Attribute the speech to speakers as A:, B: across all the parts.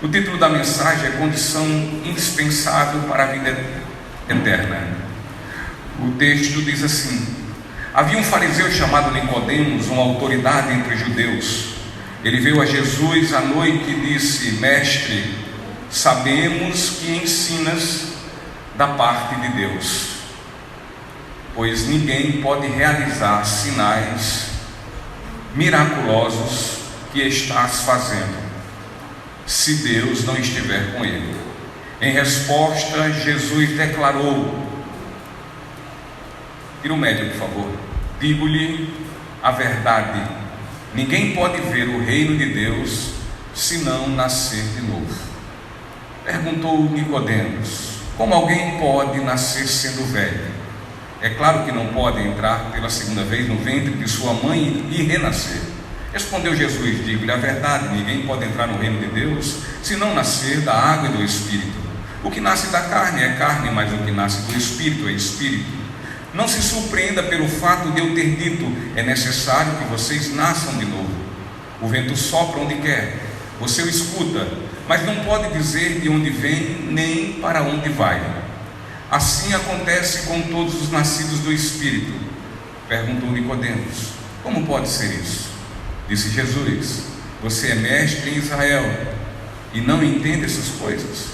A: O título da mensagem é Condição Indispensável para a Vida Eterna. O texto diz assim: havia um fariseu chamado Nicodemos, uma autoridade entre os judeus. Ele veio a Jesus à noite e disse: Mestre, sabemos que ensinas da parte de Deus, pois ninguém pode realizar sinais miraculosos que estás fazendo, se Deus não estiver com ele. Em resposta, Jesus declarou: tira o médio, por favor. Digo-lhe a verdade, ninguém pode ver o reino de Deus se não nascer de novo. Perguntou Nicodemos: como alguém pode nascer sendo velho? É claro que não pode entrar pela segunda vez no ventre de sua mãe e renascer. Respondeu Jesus: digo-lhe a verdade, ninguém pode entrar no reino de Deus se não nascer da água e do Espírito. O que nasce da carne é carne, mas o que nasce do Espírito é Espírito. Não se surpreenda pelo fato de eu ter dito: é necessário que vocês nasçam de novo. O vento sopra onde quer, você o escuta, mas não pode dizer de onde vem nem para onde vai. Assim acontece com todos os nascidos do Espírito. Perguntou Nicodemos: como pode ser isso? Disse Jesus: você é mestre em Israel e não entende essas coisas?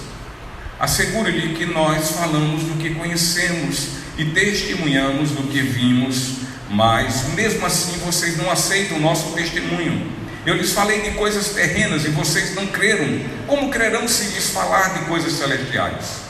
A: Asseguro-lhe que nós falamos do que conhecemos e testemunhamos do que vimos, mas mesmo assim vocês não aceitam o nosso testemunho. Eu lhes falei de coisas terrenas e vocês não creram. Como crerão se lhes falar de coisas celestiais?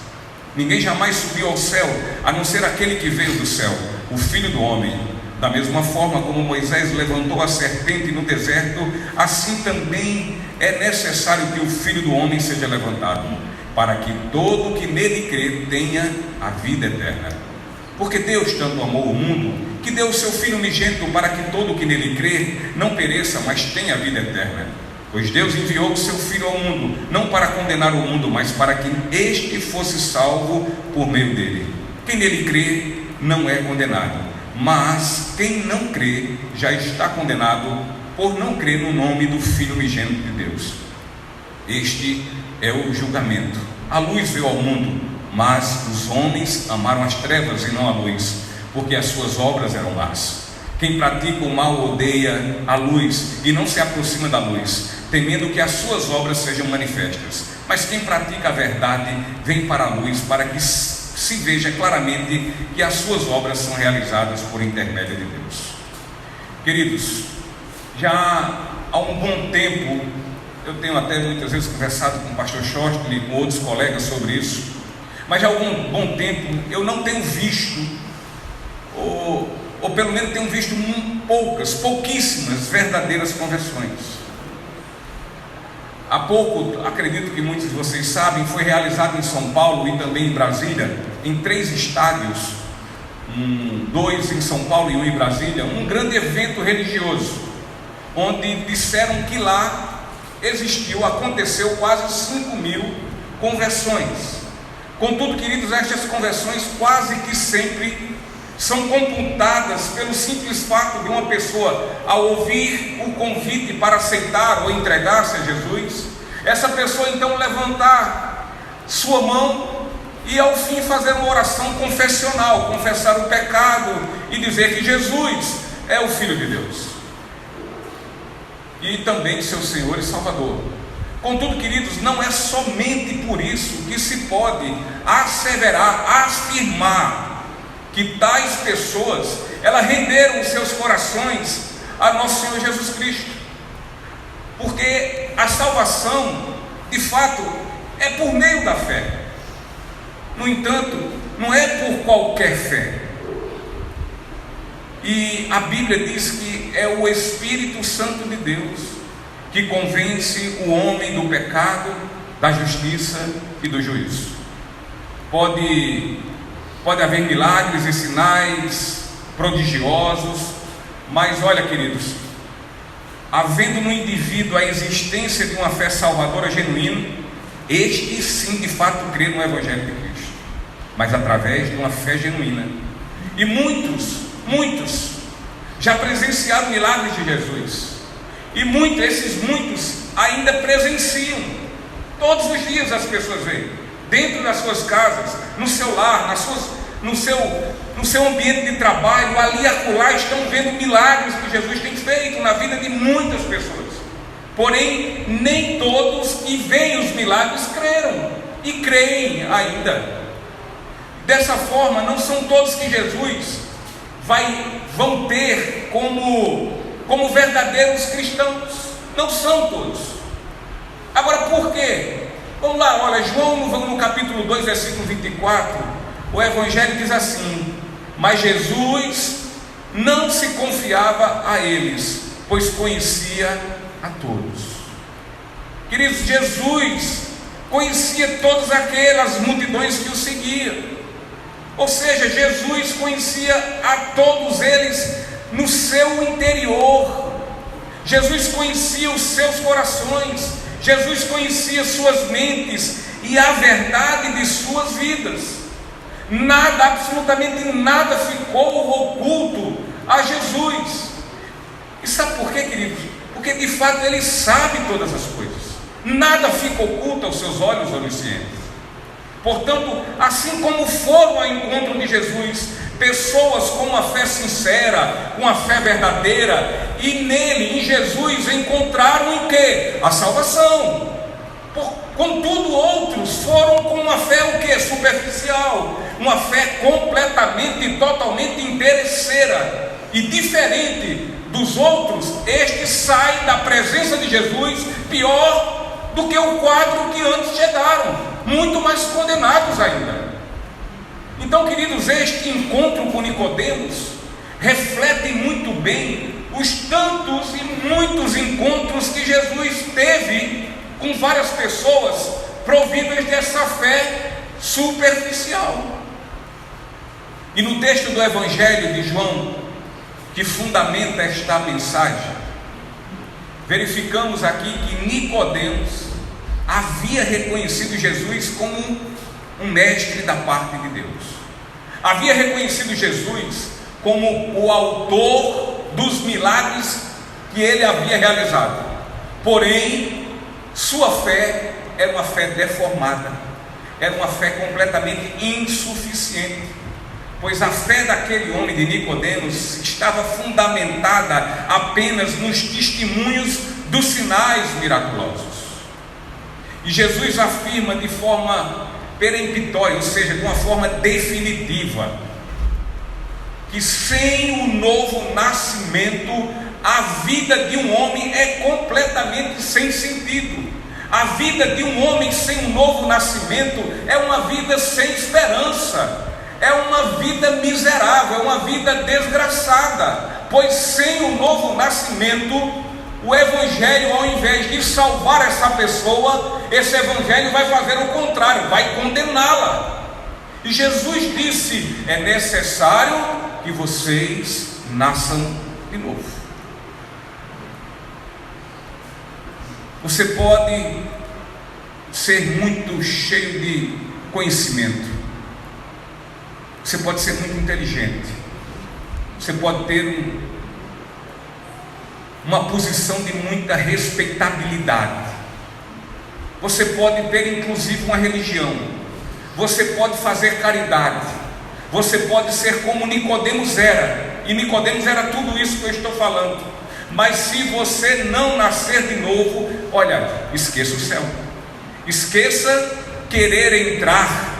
A: Ninguém jamais subiu ao céu, a não ser aquele que veio do céu, o Filho do Homem. Da mesma forma como Moisés levantou a serpente no deserto, assim também é necessário que o Filho do Homem seja levantado, para que todo que nele crê tenha a vida eterna. Porque Deus tanto amou o mundo, que deu o seu Filho unigênito, para que todo que nele crê não pereça, mas tenha a vida eterna. Pois Deus enviou o seu Filho ao mundo, não para condenar o mundo, mas para que este fosse salvo por meio dele. Quem nele crê não é condenado, mas quem não crê já está condenado por não crer no nome do Filho unigênito de Deus. Este é o julgamento. A luz veio ao mundo, mas os homens amaram as trevas e não a luz, porque as suas obras eram más. Quem pratica o mal odeia a luz e não se aproxima da luz, temendo que as suas obras sejam manifestas. Mas quem pratica a verdade vem para a luz, para que se veja claramente que as suas obras são realizadas por intermédio de Deus. Queridos, já há um bom tempo, eu tenho até muitas vezes conversado com o pastor Shortley e com outros colegas sobre isso, mas já há algum bom tempo eu não tenho visto, ou pelo menos tenho visto pouquíssimas verdadeiras conversões. Há pouco, acredito que muitos de vocês sabem, foi realizado em São Paulo e também em Brasília, em 3 estádios, 2 em São Paulo e 1 em Brasília, um grande evento religioso, onde disseram que lá aconteceu quase 5.000 conversões. Contudo, queridos, estas conversões quase que sempre são computadas pelo simples fato de uma pessoa, ao ouvir o convite para aceitar ou entregar-se a Jesus, essa pessoa então levantar sua mão e ao fim fazer uma oração confessional, confessar o pecado e dizer que Jesus é o Filho de Deus e também seu Senhor e Salvador. Contudo, queridos, não é somente por isso que se pode asseverar, afirmar que tais pessoas, elas renderam os seus corações a nosso Senhor Jesus Cristo, porque a salvação, de fato, é por meio da fé. No entanto, não é por qualquer fé, e a Bíblia diz que é o Espírito Santo de Deus que convence o homem do pecado, da justiça e do juízo. Pode haver milagres e sinais prodigiosos, mas olha, queridos, havendo no indivíduo a existência de uma fé salvadora genuína, este sim de fato crê no Evangelho de Cristo, mas através de uma fé genuína. E muitos já presenciaram milagres de Jesus, e esses muitos ainda presenciam Todos os dias as pessoas veem, dentro das suas casas, no seu lar, no seu ambiente de trabalho, ali e acolá, estão vendo milagres que Jesus tem feito na vida de muitas pessoas. Porém, nem todos que veem os milagres creram e creem ainda. Dessa forma, não são todos que Jesus vão ter como verdadeiros cristãos. Não são todos. Agora, por quê? Vamos lá, olha, João no capítulo 2, versículo 24, o Evangelho diz assim: mas Jesus não se confiava a eles, pois conhecia a todos. Queridos, Jesus conhecia todas aquelas multidões que o seguiam. Ou seja, Jesus conhecia a todos eles no seu interior. Jesus conhecia os seus corações. Jesus conhecia suas mentes e a verdade de suas vidas. Nada, absolutamente nada ficou oculto a Jesus. E sabe por quê, queridos? Porque de fato Ele sabe todas as coisas. Nada fica oculto aos seus olhos oniscientes. Portanto, assim como foram ao encontro de Jesus pessoas com uma fé sincera, com uma fé verdadeira, e nele, em Jesus, encontraram o quê? A salvação. Contudo, outros foram com uma fé o quê? Superficial, uma fé completamente e totalmente interesseira e diferente dos outros. Este sai da presença de Jesus pior do que o quadro que antes chegaram, muito mais condenados ainda. Então, queridos, este encontro com Nicodemos reflete muito bem os tantos e muitos encontros que Jesus teve com várias pessoas providas dessa fé superficial. E no texto do Evangelho de João, que fundamenta esta mensagem, verificamos aqui que Nicodemos havia reconhecido Jesus como um mestre da parte de Deus. Havia reconhecido Jesus como o autor dos milagres que ele havia realizado. Porém, sua fé era uma fé deformada, era uma fé completamente insuficiente, pois a fé daquele homem de Nicodemos estava fundamentada apenas nos testemunhos dos sinais miraculosos. E Jesus afirma de forma peremptória, ou seja, de uma forma definitiva, que sem o novo nascimento, a vida de um homem é completamente sem sentido. A vida de um homem sem um novo nascimento é uma vida sem esperança, é uma vida miserável, é uma vida desgraçada, pois sem o novo nascimento, o Evangelho, ao invés de salvar essa pessoa, esse Evangelho vai fazer o contrário, vai condená-la. E Jesus disse: é necessário que vocês nasçam de novo. Você pode ser muito cheio de conhecimento, você pode ser muito inteligente, você pode ter uma posição de muita respeitabilidade, você pode ter inclusive uma religião, você pode fazer caridade, você pode ser como Nicodemos era, e Nicodemos era tudo isso que eu estou falando. Mas se você não nascer de novo, olha, esqueça o céu, esqueça querer entrar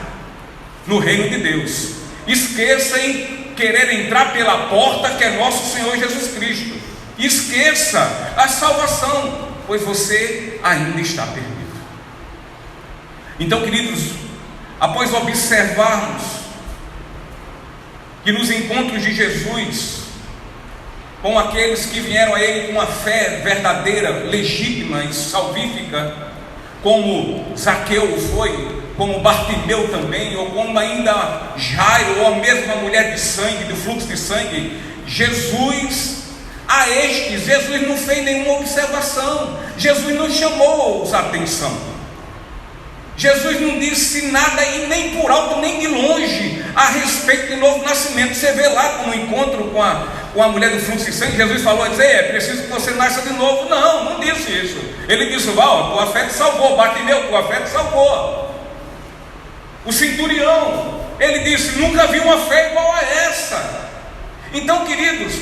A: no reino de Deus, esqueça em querer entrar pela porta que é nosso Senhor Jesus Cristo, esqueça a salvação, pois você ainda está perdido. Então, queridos, após observarmos que nos encontros de Jesus com aqueles que vieram a Ele com uma fé verdadeira, legítima e salvífica, como Zaqueu foi, como Bartimeu também, ou como ainda Jairo, ou a mesma mulher de sangue, do fluxo de sangue, Jesus não fez nenhuma observação, Jesus não chamou-os a atenção, Jesus não disse nada, e nem por alto nem de longe, a respeito do novo nascimento. Você vê lá no encontro com a mulher do fluxo de sangue, Jesus falou, é preciso que você nasça de novo. Não disse isso. Ele disse, tua fé te salvou. Bartimeu, tua fé te salvou. O centurião, ele disse, nunca vi uma fé igual a essa. Então, queridos,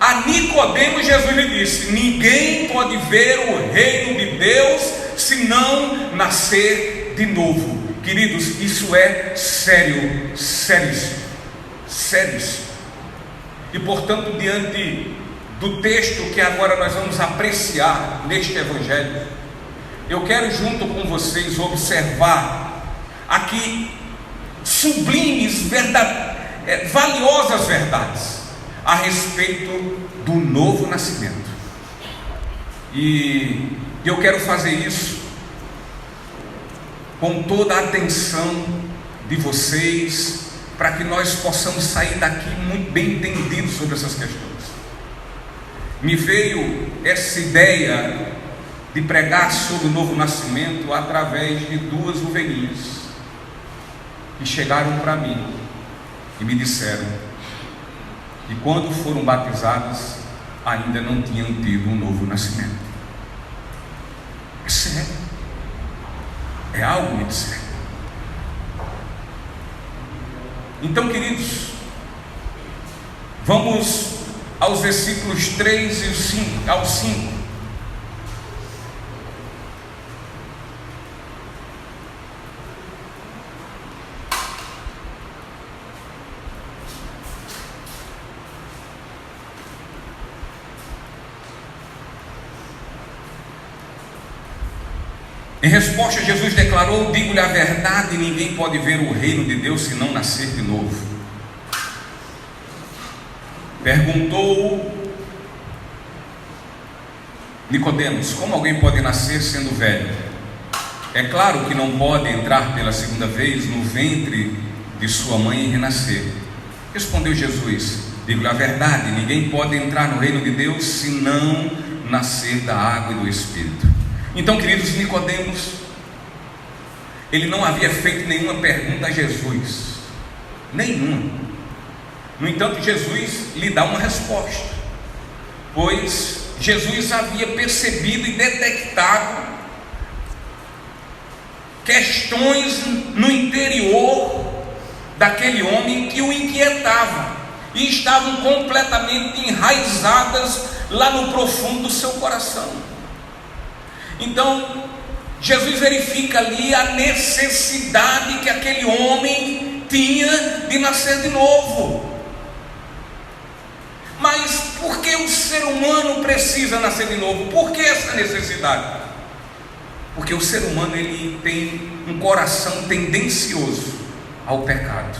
A: a Nicodemos Jesus lhe disse, ninguém pode ver o reino de Deus se não nascer de novo. Queridos, isso é sério, seríssimo. E portanto, diante do texto que agora nós vamos apreciar neste Evangelho, eu quero junto com vocês observar aqui sublimes, valiosas verdades a respeito do novo nascimento. E eu quero fazer isso com toda a atenção de vocês, para que nós possamos sair daqui muito bem entendidos sobre essas questões. Me veio essa ideia de pregar sobre o novo nascimento através de duas ovelhinhas que chegaram para mim e me disseram que quando foram batizadas ainda não tinham tido um novo nascimento. É sério, é algo muito sério. Então, queridos, vamos aos versículos 3 e ao 5. Em resposta, Jesus declarou, digo-lhe a verdade, ninguém pode ver o reino de Deus se não nascer de novo. Perguntou Nicodemos, como alguém pode nascer sendo velho? É claro que não pode entrar pela segunda vez no ventre de sua mãe e renascer. Respondeu Jesus, digo-lhe a verdade, ninguém pode entrar no reino de Deus se não nascer da água e do Espírito. Então, queridos, Nicodemos, ele não havia feito nenhuma pergunta a Jesus, nenhuma. No entanto, Jesus lhe dá uma resposta, pois Jesus havia percebido e detectado questões no interior daquele homem que o inquietavam e estavam completamente enraizadas lá no profundo do seu coração. Então, Jesus verifica ali a necessidade que aquele homem tinha de nascer de novo. Mas por que o ser humano precisa nascer de novo? Por que essa necessidade? Porque o ser humano, ele tem um coração tendencioso ao pecado.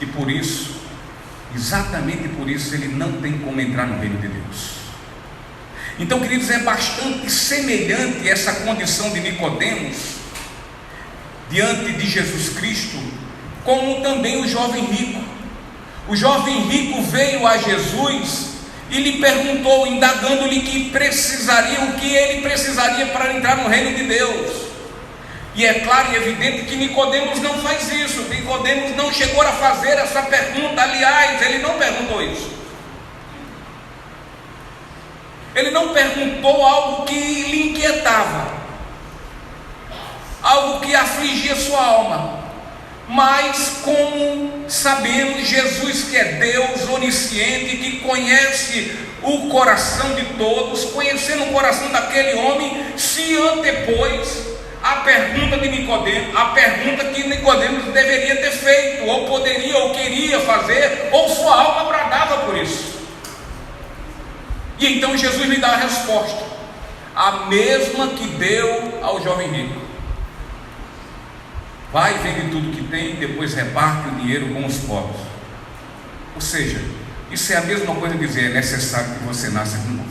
A: E por isso, exatamente por isso, ele não tem como entrar no reino de Deus. Então, queridos, é bastante semelhante essa condição de Nicodemos diante de Jesus Cristo, como também o jovem rico. O jovem rico veio a Jesus e lhe perguntou, indagando-lhe o que ele precisaria para entrar no reino de Deus. E é claro e evidente que Nicodemos não faz isso. Nicodemos não chegou a fazer essa pergunta. Aliás, ele não perguntou isso. Ele não perguntou algo que lhe inquietava, algo que afligia sua alma. Mas, como sabemos, Jesus, que é Deus onisciente, que conhece o coração de todos, conhecendo o coração daquele homem, se antepôs à pergunta de Nicodemos, a pergunta que Nicodemos deveria ter feito, ou poderia, ou queria fazer, ou sua alma bradava por isso. E então Jesus lhe dá a resposta, a mesma que deu ao jovem rico: vai, vende tudo que tem, e depois reparte o dinheiro com os pobres. Ou seja, isso é a mesma coisa de dizer, é necessário que você nasça de novo.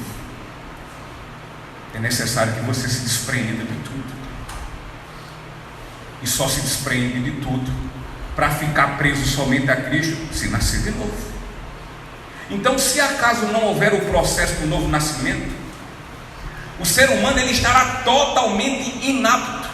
A: É necessário que você se despreenda de tudo. E só se despreende de tudo para ficar preso somente a Cristo se nascer de novo. Então, se acaso não houver o processo do novo nascimento, o ser humano, ele estará totalmente inapto,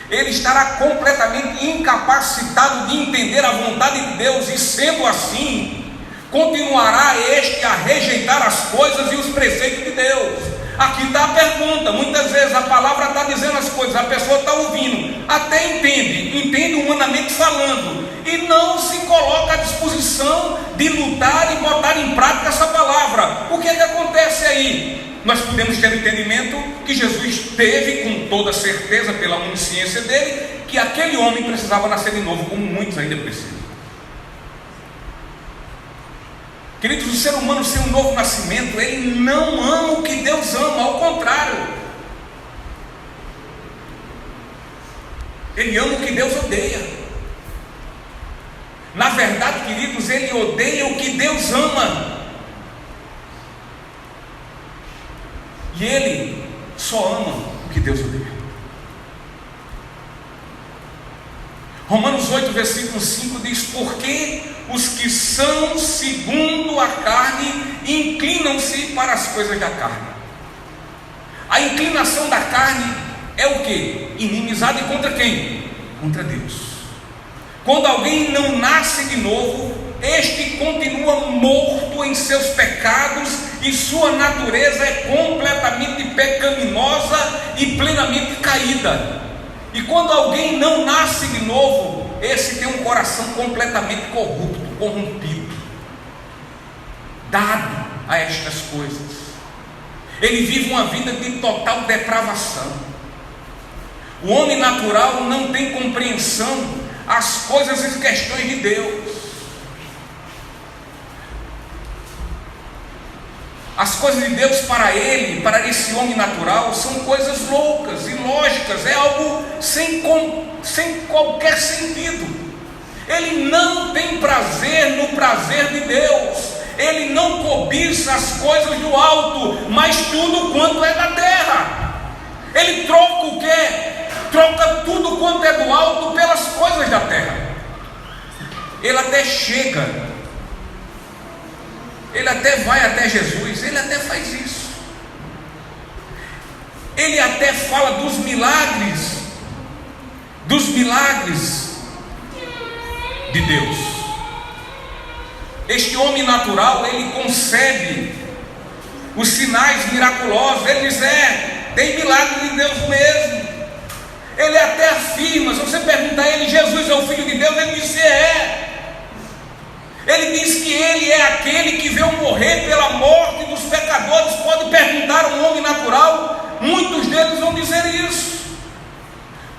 A: ele estará completamente incapacitado de entender a vontade de Deus, e sendo assim, continuará este a rejeitar as coisas e os preceitos de Deus? Aqui está a pergunta. Muitas vezes a palavra está dizendo as coisas, a pessoa está ouvindo, até entende humanamente falando, e não se coloca à disposição de lutar e botar em prática essa palavra. O que é que acontece aí? Nós podemos ter o entendimento que Jesus teve com toda certeza, pela onisciência dele, que aquele homem precisava nascer de novo, como muitos ainda precisam. Queridos, o ser humano sem um novo nascimento, ele não ama o que Deus ama, ao contrário, ele ama o que Deus odeia. Na verdade, queridos, ele odeia o que Deus ama, e ele só ama o que Deus odeia. Romanos 8, versículo 5 diz: porque os que são segundo a carne inclinam-se para as coisas da carne. A inclinação da carne é o que? Inimizade contra quem? Contra Deus. Quando alguém não nasce de novo, este continua morto em seus pecados e sua natureza é completamente pecaminosa e plenamente caída. E quando alguém não nasce de novo, esse tem um coração completamente corrupto, corrompido, dado a estas coisas. Ele vive uma vida de total depravação. O homem natural não tem compreensão às coisas e questões de Deus. As coisas de Deus para ele, para esse homem natural, são coisas loucas, ilógicas, é algo sem qualquer sentido. Ele não tem prazer no prazer de Deus, ele não cobiça as coisas do alto, mas tudo quanto é da terra. Ele troca o quê? Troca tudo quanto é do alto pelas coisas da terra. Ele até chega, ele até vai até Jesus, ele até faz isso. Ele até fala dos milagres de Deus. Este homem natural, ele concebe os sinais miraculosos, ele diz: tem milagre de Deus mesmo. Ele até afirma, se você perguntar a ele: Jesus é o Filho de Deus? Ele disse: é. Ele diz que ele é aquele que veio morrer pela morte dos pecadores. Pode perguntar a um homem natural, muitos deles vão dizer isso.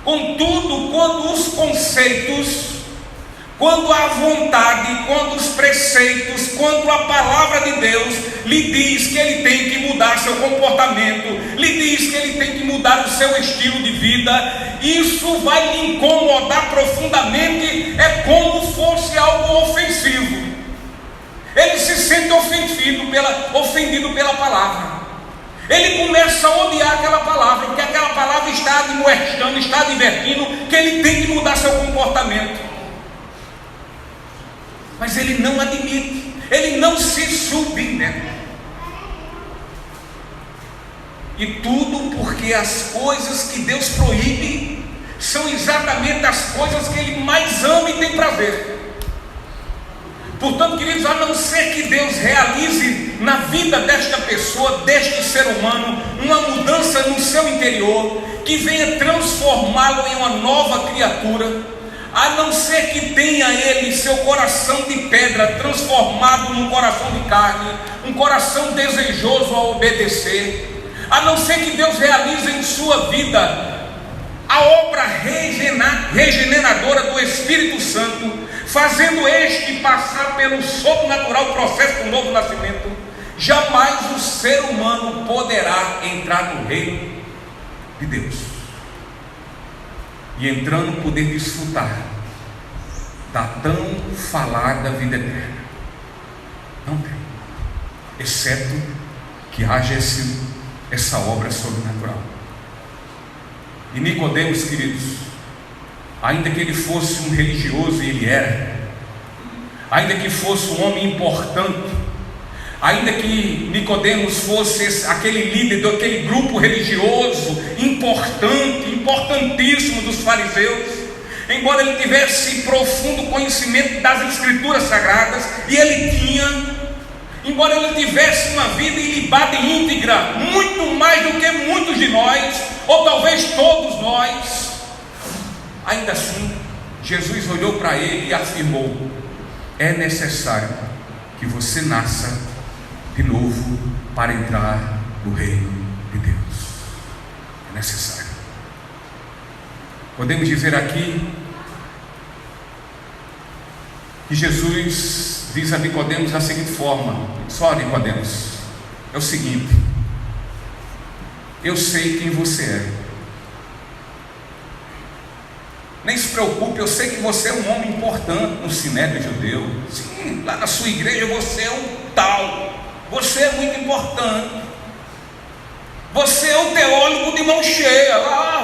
A: Contudo, quando os conceitos, quando a vontade, quando os preceitos, quando a palavra de Deus lhe diz que ele tem que mudar seu comportamento, lhe diz que ele tem que mudar o seu estilo de vida, isso vai lhe incomodar profundamente, é como fosse algo ofensivo. Ele se sente ofendido pela palavra. Ele começa a odiar aquela palavra, porque aquela palavra está admoestando, está advertindo que ele tem que mudar seu comportamento. Mas ele não admite, ele não se submete. E tudo porque as coisas que Deus proíbe são exatamente as coisas que ele mais ama e tem prazer. Portanto, queridos, a não ser que Deus realize na vida desta pessoa, deste ser humano, uma mudança no seu interior, que venha transformá-lo em uma nova criatura, a não ser que tenha ele seu coração de pedra transformado num coração de carne, um coração desejoso a obedecer, a não ser que Deus realize em sua vida a obra regeneradora do Espírito Santo, fazendo este passar pelo sobrenatural processo do novo nascimento, jamais o ser humano poderá entrar no reino de Deus, e entrando poder desfrutar da tão falada vida eterna. Não tem, exceto que haja essa obra sobrenatural. E Nicodemos, queridos, ainda que ele fosse um religioso, e ele era, ainda que fosse um homem importante, ainda que Nicodemos fosse aquele líder daquele grupo religioso importantíssimo dos fariseus, embora ele tivesse profundo conhecimento das Escrituras Sagradas, e ele tinha, embora ele tivesse uma vida ilibada e íntegra, muito mais do que muitos de nós, ou talvez todos nós, ainda assim, Jesus olhou para ele e afirmou: é necessário que você nasça de novo para entrar no reino de Deus. É necessário. Podemos dizer aqui que Jesus diz a Nicodemos da seguinte forma: só Nicodemos, é o seguinte, eu sei quem você é. Nem se preocupe, eu sei que você é um homem importante no sinédrio judeu. Sim, lá na sua igreja você é um tal, você é muito importante, você é o teólogo de mão cheia,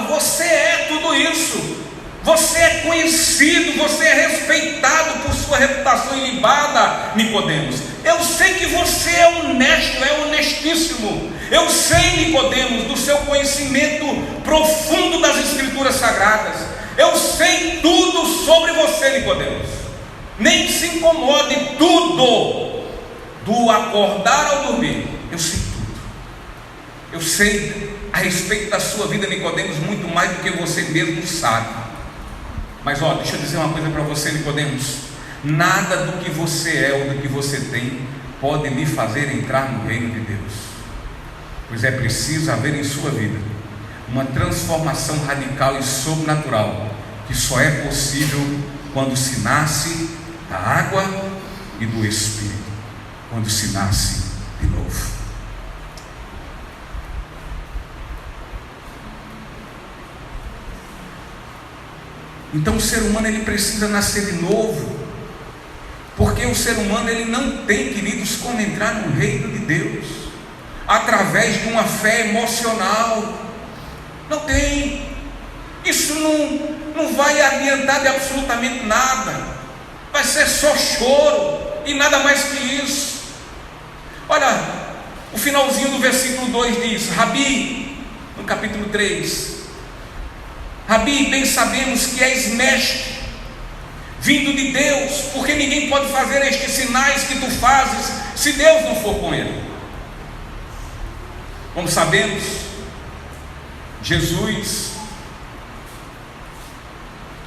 A: você é tudo isso, você é conhecido, você é respeitado por sua reputação ilibada, Nicodemos. Eu sei que você é honesto, é honestíssimo. Eu sei, Nicodemos, do seu conhecimento profundo das Escrituras Sagradas. Eu sei tudo sobre você, Nicodemos. Nem se incomode, tudo, do acordar ao dormir, eu sei tudo. Eu sei a respeito da sua vida, Nicodemos, muito mais do que você mesmo sabe. Mas deixa eu dizer uma coisa para você, Nicodemos: nada do que você é ou do que você tem pode lhe fazer entrar no reino de Deus, pois é preciso haver em sua vida uma transformação radical e sobrenatural, que só é possível quando se nasce da água e do Espírito, quando se nasce de novo. Então o ser humano, ele precisa nascer de novo, porque o ser humano, ele não tem, queridos, como entrar no reino de Deus através de uma fé emocional. Não tem. Isso não vai adiantar de absolutamente nada. Vai ser só choro e nada mais que isso. Olha, o finalzinho do versículo 2 diz: Rabi, no capítulo 3, Rabi, bem sabemos que és mestre, vindo de Deus, porque ninguém pode fazer estes sinais que tu fazes, se Deus não for com ele. Como sabemos, Jesus,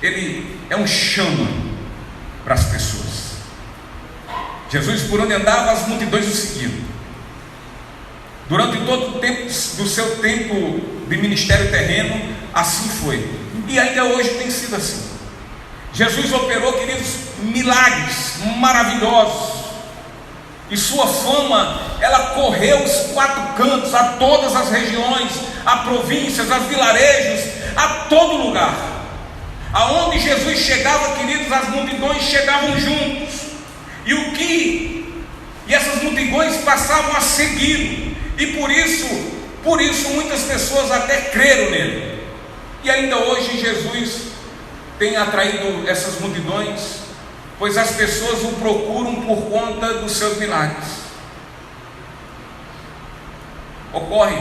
A: ele é um chama para as pessoas. Jesus, por onde andava, as multidões o seguiam. Durante todo o tempo do seu tempo de ministério terreno, assim foi, e ainda hoje tem sido assim. Jesus operou, queridos, milagres maravilhosos, e sua fama, ela correu os quatro cantos, a todas as regiões, a províncias, a vilarejos, a todo lugar. Aonde Jesus chegava, queridos, as multidões chegavam juntos, e essas multidões passavam a segui-lo, e por isso muitas pessoas até creram nele. E ainda hoje Jesus tem atraído essas multidões, pois as pessoas o procuram por conta dos seus milagres. Ocorre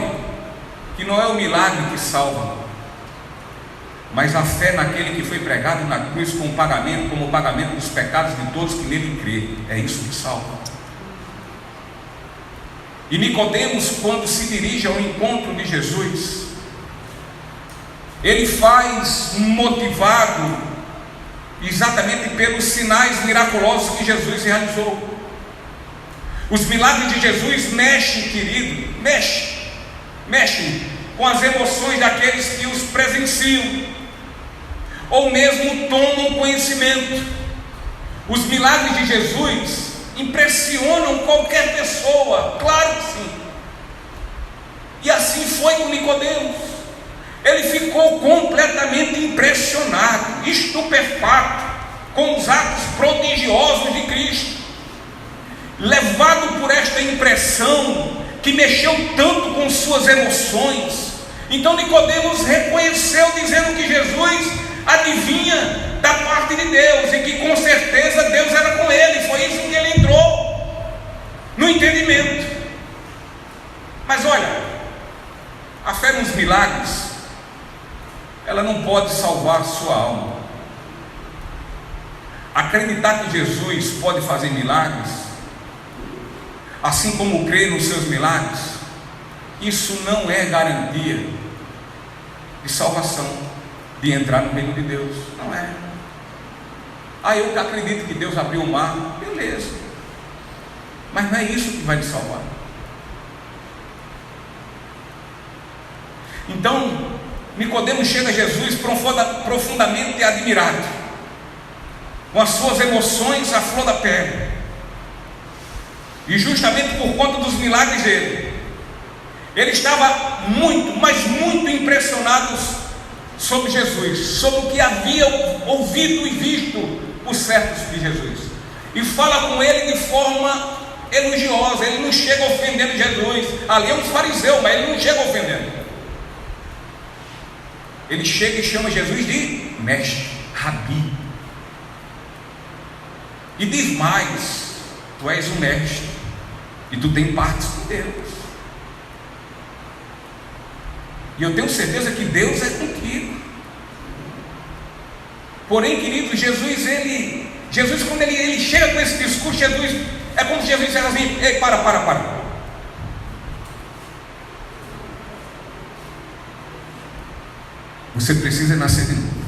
A: que não é o milagre que salva, mas a fé naquele que foi pregado na cruz como o pagamento dos pecados de todos que nele crê. É isso que salva. E Nicodemos, quando se dirige ao encontro de Jesus, ele faz motivado exatamente pelos sinais miraculosos que Jesus realizou. Os milagres de Jesus mexem, querido, mexem com as emoções daqueles que os presenciam, ou mesmo tomam conhecimento. Os milagres de Jesus impressionam qualquer pessoa, claro que sim. E assim foi com Nicodemos. Ele ficou completamente impressionado, estupefato com os atos prodigiosos de Cristo. Levado por esta impressão que mexeu tanto com suas emoções, então Nicodemos reconheceu, dizendo que Jesus adivinha da parte de Deus, e que com certeza Deus era com ele. Foi isso que ele entrou no entendimento. Mas olha, a fé nos milagres, ela não pode salvar sua alma. acreditar que Jesus pode fazer milagres, assim como crer nos seus milagres, isso não é garantia de salvação, de entrar no reino de Deus. Não é. Eu acredito que Deus abriu o mar, beleza, mas não é isso que vai te salvar. Então Nicodemos chega a Jesus profundamente admirado, com as suas emoções à flor da pele, e justamente por conta dos milagres dele, ele estava muito, mas muito impressionado sobre Jesus, sobre o que havia ouvido e visto os servos de Jesus, e fala com ele de forma elogiosa. Ele não chega ofendendo Jesus. Ali é um fariseu, mas ele não chega ofendendo. Ele chega e chama Jesus de mestre, rabi, e diz mais: tu és o mestre e tu tem partes com Deus, e eu tenho certeza que Deus é contigo. Porém, querido, Jesus quando ele chega com esse discurso, é como se Jesus dissesse assim: ei, para. Você precisa nascer de novo.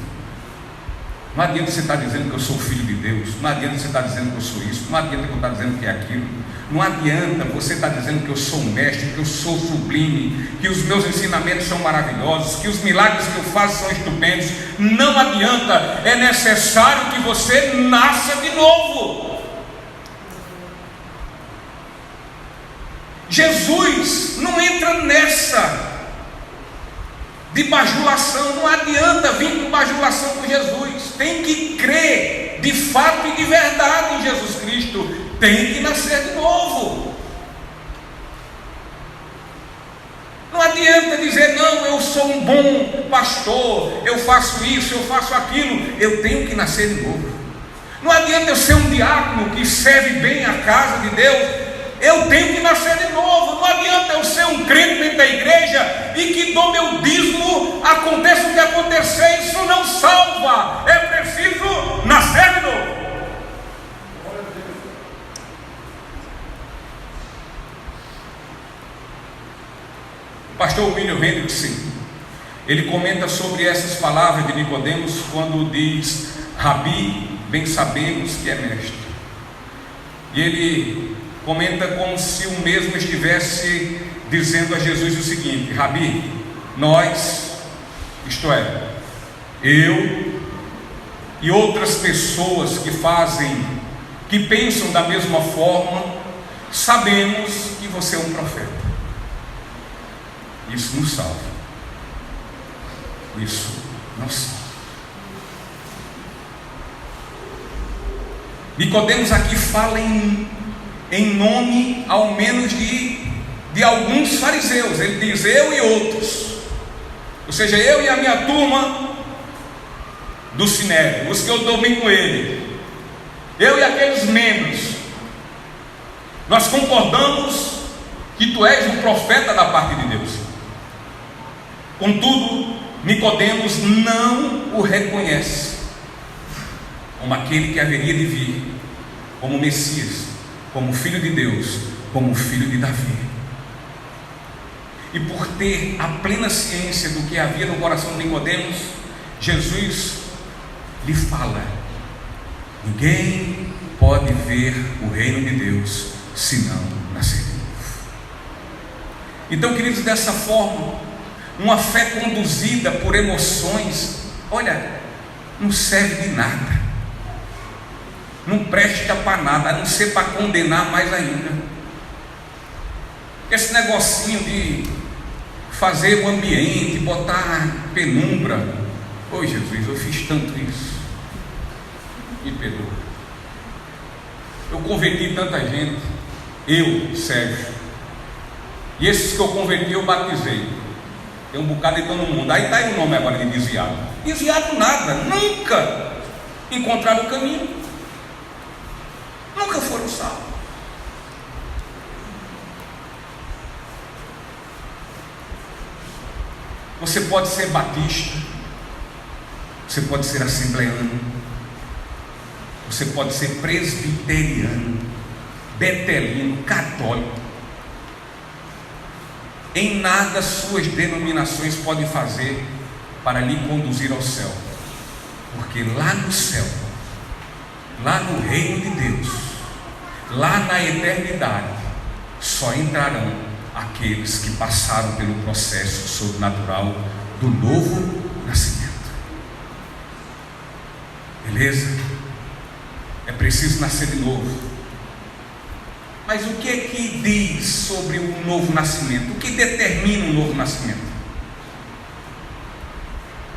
A: Não adianta você estar dizendo que eu sou filho de Deus, não adianta você estar dizendo que eu sou isso, não adianta eu estar dizendo que é aquilo, não adianta você estar dizendo que eu sou um mestre, que eu sou sublime, que os meus ensinamentos são maravilhosos, que os milagres que eu faço são estupendos. Não adianta, é necessário que você nasça de novo. Jesus não entra nessa de bajulação. Não adianta vir com bajulação com Jesus. Tem que crer de fato e de verdade em Jesus Cristo. Tem que nascer de novo. Não adianta dizer: não, eu sou um bom pastor, eu faço isso, eu faço aquilo. Eu tenho que nascer de novo. Não adianta eu ser um diácono que serve bem a casa de Deus. Eu tenho que nascer de novo. Não adianta eu ser um crente dentro da igreja e que do meu dízimo aconteça o que acontecer. Isso não salva. É preciso nascer de novo. O pastor William Hendrickson, ele comenta sobre essas palavras de Nicodemos quando diz: Rabi, bem sabemos que é mestre. E ele comenta como se o mesmo estivesse dizendo a Jesus o seguinte: Rabi, nós, isto é, eu e outras pessoas que pensam da mesma forma, sabemos que você é um profeta. Isso nos salva. Isso nos salva. Nicodemos aqui fala em nome ao menos de alguns fariseus. Ele diz: eu e outros, ou seja, eu e a minha turma do Sinédrio, os que eu dormi com ele, eu e aqueles membros, nós concordamos que tu és um profeta da parte de Deus. Contudo, Nicodemos não o reconhece como aquele que haveria de vir, como Messias, como filho de Deus, como filho de Davi. E por ter a plena ciência do que havia no coração de Nicodemos, Jesus lhe fala: ninguém pode ver o reino de Deus se não nascer de novo. Então, queridos, dessa forma, uma fé conduzida por emoções, olha, não serve de nada, não presta para nada, a não ser para condenar mais ainda. Esse negocinho de fazer o ambiente, botar penumbra. Ô Jesus, eu fiz tanto isso, me perdoa. Eu converti tanta gente, Sérgio, e esses que eu converti eu batizei. Tem um bocado de todo mundo. Aí está aí o nome agora de desviado. Desviado nada, nunca encontraram o caminho, nunca foram salvos. Você pode ser batista, você pode ser assembleano, Você pode ser presbiteriano, betelino, católico. Em nada suas denominações podem fazer para lhe conduzir ao céu, porque lá no céu, lá no reino de Deus, lá na eternidade, só entrarão aqueles que passaram pelo processo sobrenatural do novo nascimento. Beleza? É preciso nascer de novo. Mas o que é que diz sobre o novo nascimento? O que determina o novo nascimento?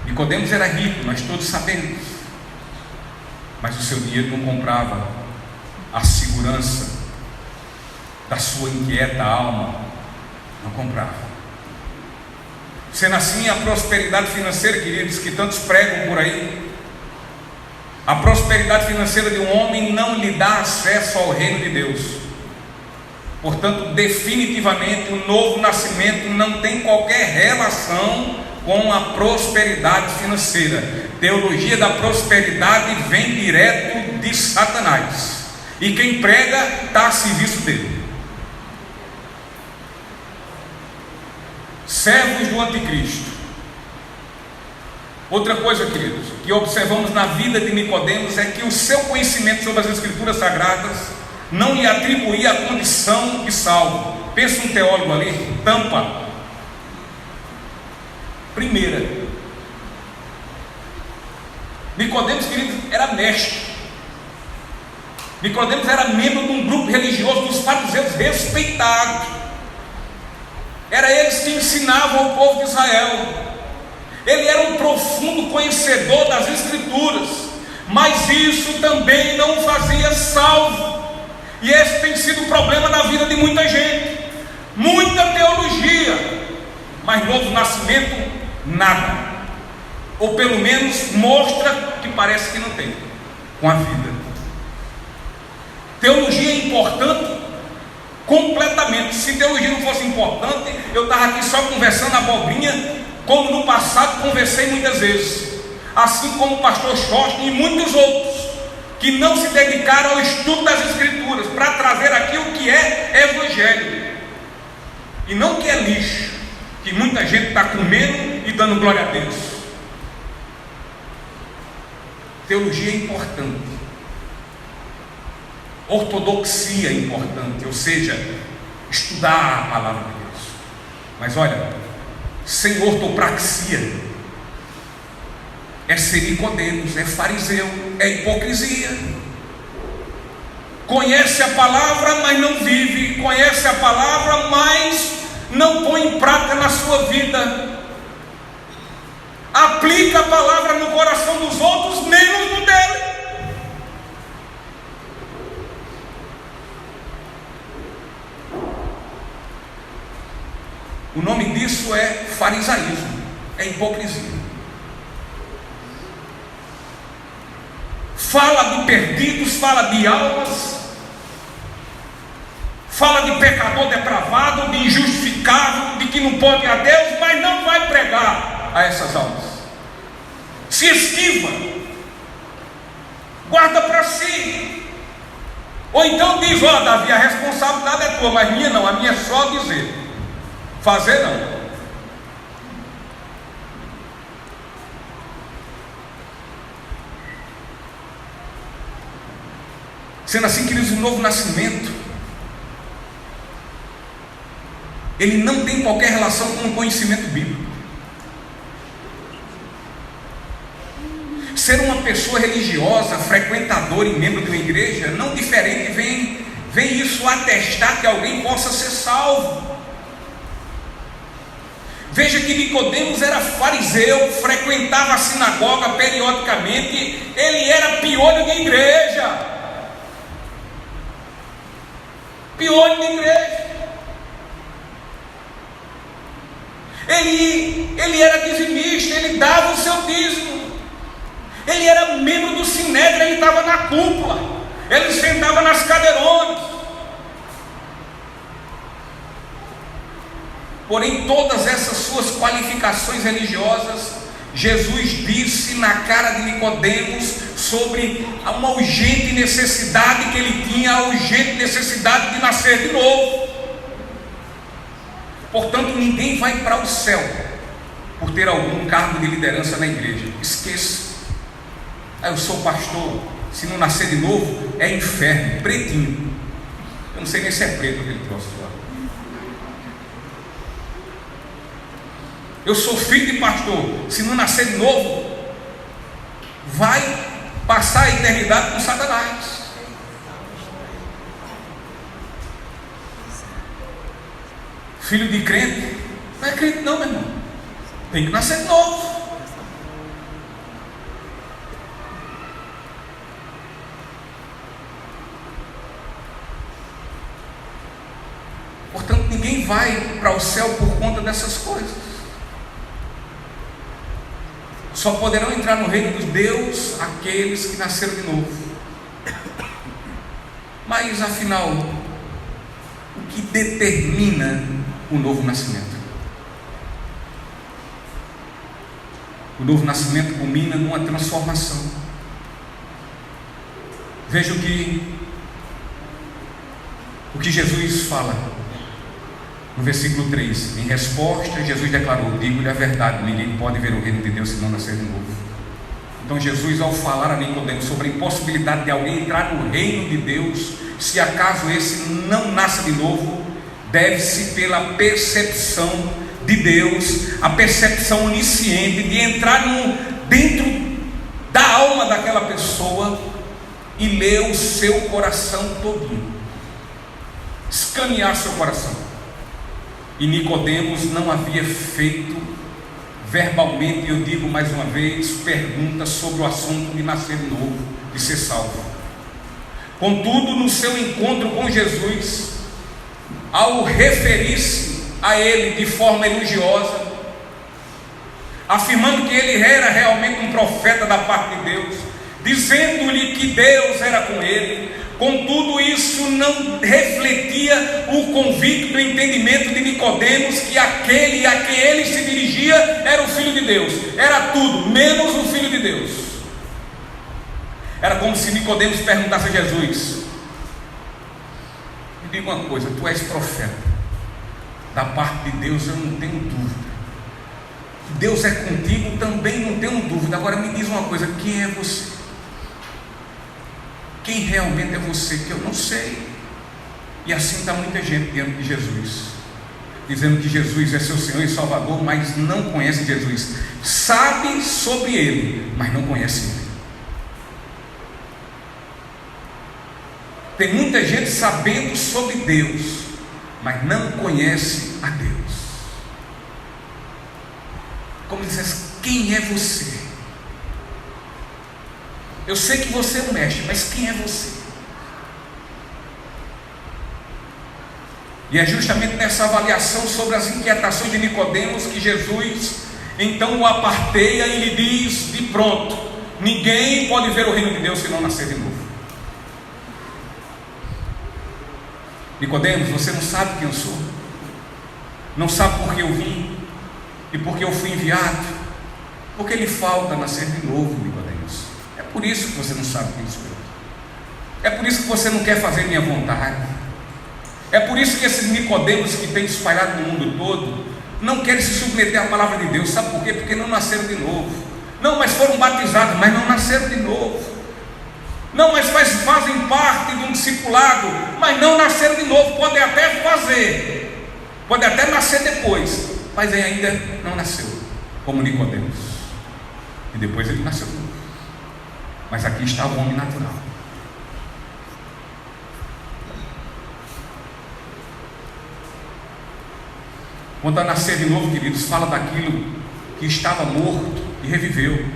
A: Nicodemos era rico, nós todos sabemos, mas o seu dinheiro não comprava a segurança da sua inquieta alma, não comprava. Sendo assim, a prosperidade financeira, queridos, que tantos pregam por aí, a prosperidade financeira de um homem não lhe dá acesso ao reino de Deus. Portanto, definitivamente, o novo nascimento não tem qualquer relação com a prosperidade financeira. Teologia da prosperidade vem direto de Satanás, e quem prega está a serviço dele. Servos do anticristo. Outra coisa, queridos, que observamos na vida de Nicodemos é que o seu conhecimento sobre as Escrituras Sagradas não lhe atribuía a condição de salvo. Pensa um teólogo ali, tampa. Primeira, Nicodemos, queridos, era mestre. Nicodemos era membro de um grupo religioso dos fariseus respeitados. Era eles que ensinavam o povo de Israel. Ele era um profundo conhecedor das Escrituras, mas isso também não o fazia salvo. E esse tem sido o problema na vida de muita gente. Muita teologia, mas novo nascimento, nada. Ou pelo menos mostra que parece que não tem com a vida. Teologia é importante completamente. Se teologia não fosse importante, eu estava aqui só conversando abobrinha, como no passado conversei muitas vezes, assim como o pastor Schosten e muitos outros que não se dedicaram ao estudo das Escrituras para trazer aqui o que é evangelho e não o que é lixo, que muita gente está comendo e dando glória a Deus. Teologia é importante, ortodoxia é importante, ou seja, estudar a palavra de Deus. Mas olha, sem ortopraxia é ser Nicodemos, é fariseu, é hipocrisia. Conhece a palavra, mas não vive. Conhece a palavra, mas não põe em prática na sua vida. Aplica a palavra no coração dos outros, menos no dele. O nome disso é farisaísmo, é hipocrisia. Fala de perdidos, fala de almas, fala de pecador depravado, de injustificado, de que não pode ir a Deus, mas não vai pregar a essas almas. Se esquiva, guarda para si. Ou então diz: ó, Davi, a responsabilidade é tua, mas minha não, a minha é só dizer, fazer não. Sendo assim, queridos, o novo nascimento, ele não tem qualquer relação com o conhecimento bíblico. Ser uma pessoa religiosa, frequentadora e membro de uma igreja, não diferente, vem isso atestar que alguém possa ser salvo. Veja que Nicodemos era fariseu, frequentava a sinagoga periodicamente, ele era piolho de igreja. Piolho de igreja. Ele era dizimista, ele dava o seu dízimo. Ele era membro do Sinédrio, ele estava na cúpula, ele sentava nas cadeironas. Porém, todas essas suas qualificações religiosas, Jesus disse na cara de Nicodemos: sobre uma urgente necessidade que ele tinha, a urgente necessidade de nascer de novo. Portanto, ninguém vai para o céu por ter algum cargo de liderança na igreja. Esqueça. Eu sou pastor, se não nascer de novo é inferno, pretinho. Eu não sei nem se é preto aquele troço lá. Eu sou filho de pastor, se não nascer de novo vai passar a eternidade com Satanás. Filho de crente não é crente não, meu irmão. Tem que nascer de novo. Portanto, ninguém vai para o céu por conta dessas coisas. Só poderão entrar no reino de Deus aqueles que nasceram de novo. Mas afinal, o que determina o novo nascimento? O novo nascimento culmina numa transformação. Veja o que Jesus fala no versículo 3. Em resposta, Jesus declarou: digo-lhe a verdade, ninguém pode ver o reino de Deus se não nascer de novo. Então Jesus, ao falar a Nicodemos sobre a impossibilidade de alguém entrar no reino de Deus, se acaso esse não nasce de novo, deve-se pela percepção de Deus, a percepção onisciente de entrar dentro da alma daquela pessoa e ler o seu coração todinho, escanear seu coração. E Nicodemos não havia feito verbalmente, eu digo mais uma vez, perguntas sobre o assunto de nascer de novo, de ser salvo. Contudo, no seu encontro com Jesus, ao referir-se a ele de forma elogiosa, afirmando que ele era realmente um profeta da parte de Deus, dizendo-lhe que Deus era com ele, contudo isso não refletia o convicto entendimento de Nicodemos que aquele a quem ele se dirigia era o Filho de Deus, era tudo menos o Filho de Deus. Era como se Nicodemos perguntasse a Jesus: me diga uma coisa, tu és profeta da parte de Deus, eu não tenho dúvida. Deus é contigo, também não tenho dúvida. Agora me diz uma coisa, quem é você? Quem realmente é você? Que eu não sei. E assim está muita gente diante de Jesus, dizendo que Jesus é seu Senhor e Salvador, mas não conhece Jesus. Sabe sobre Ele, mas não conhece Ele. Tem muita gente sabendo sobre Deus, mas não conhece a Deus. Como dissesse, quem é você? Eu sei que você é um mestre, mas quem é você? E é justamente nessa avaliação sobre as inquietações de Nicodemos que Jesus então o aparteia e lhe diz de pronto: ninguém pode ver o reino de Deus se não nascer de novo. Nicodemos, você não sabe quem eu sou, não sabe por que eu vim e por que eu fui enviado, porque lhe falta nascer de novo, Nicodemos. É por isso que você não sabe quem sou eu, é por isso que você não quer fazer minha vontade, é por isso que esses Nicodemos que tem espalhado no mundo todo não querem se submeter à palavra de Deus. Sabe por quê? Porque não nasceram de novo. Não, mas foram batizados, mas não nasceram de novo. Não, mas fazem parte de um discipulado, mas não nasceram de novo. Podem até fazer, pode até nascer depois, mas ainda não nasceu, como Nicodemos. E depois ele nasceu de novo. Mas aqui está o homem natural. Quanto a nascer de novo, queridos, fala daquilo que estava morto e reviveu.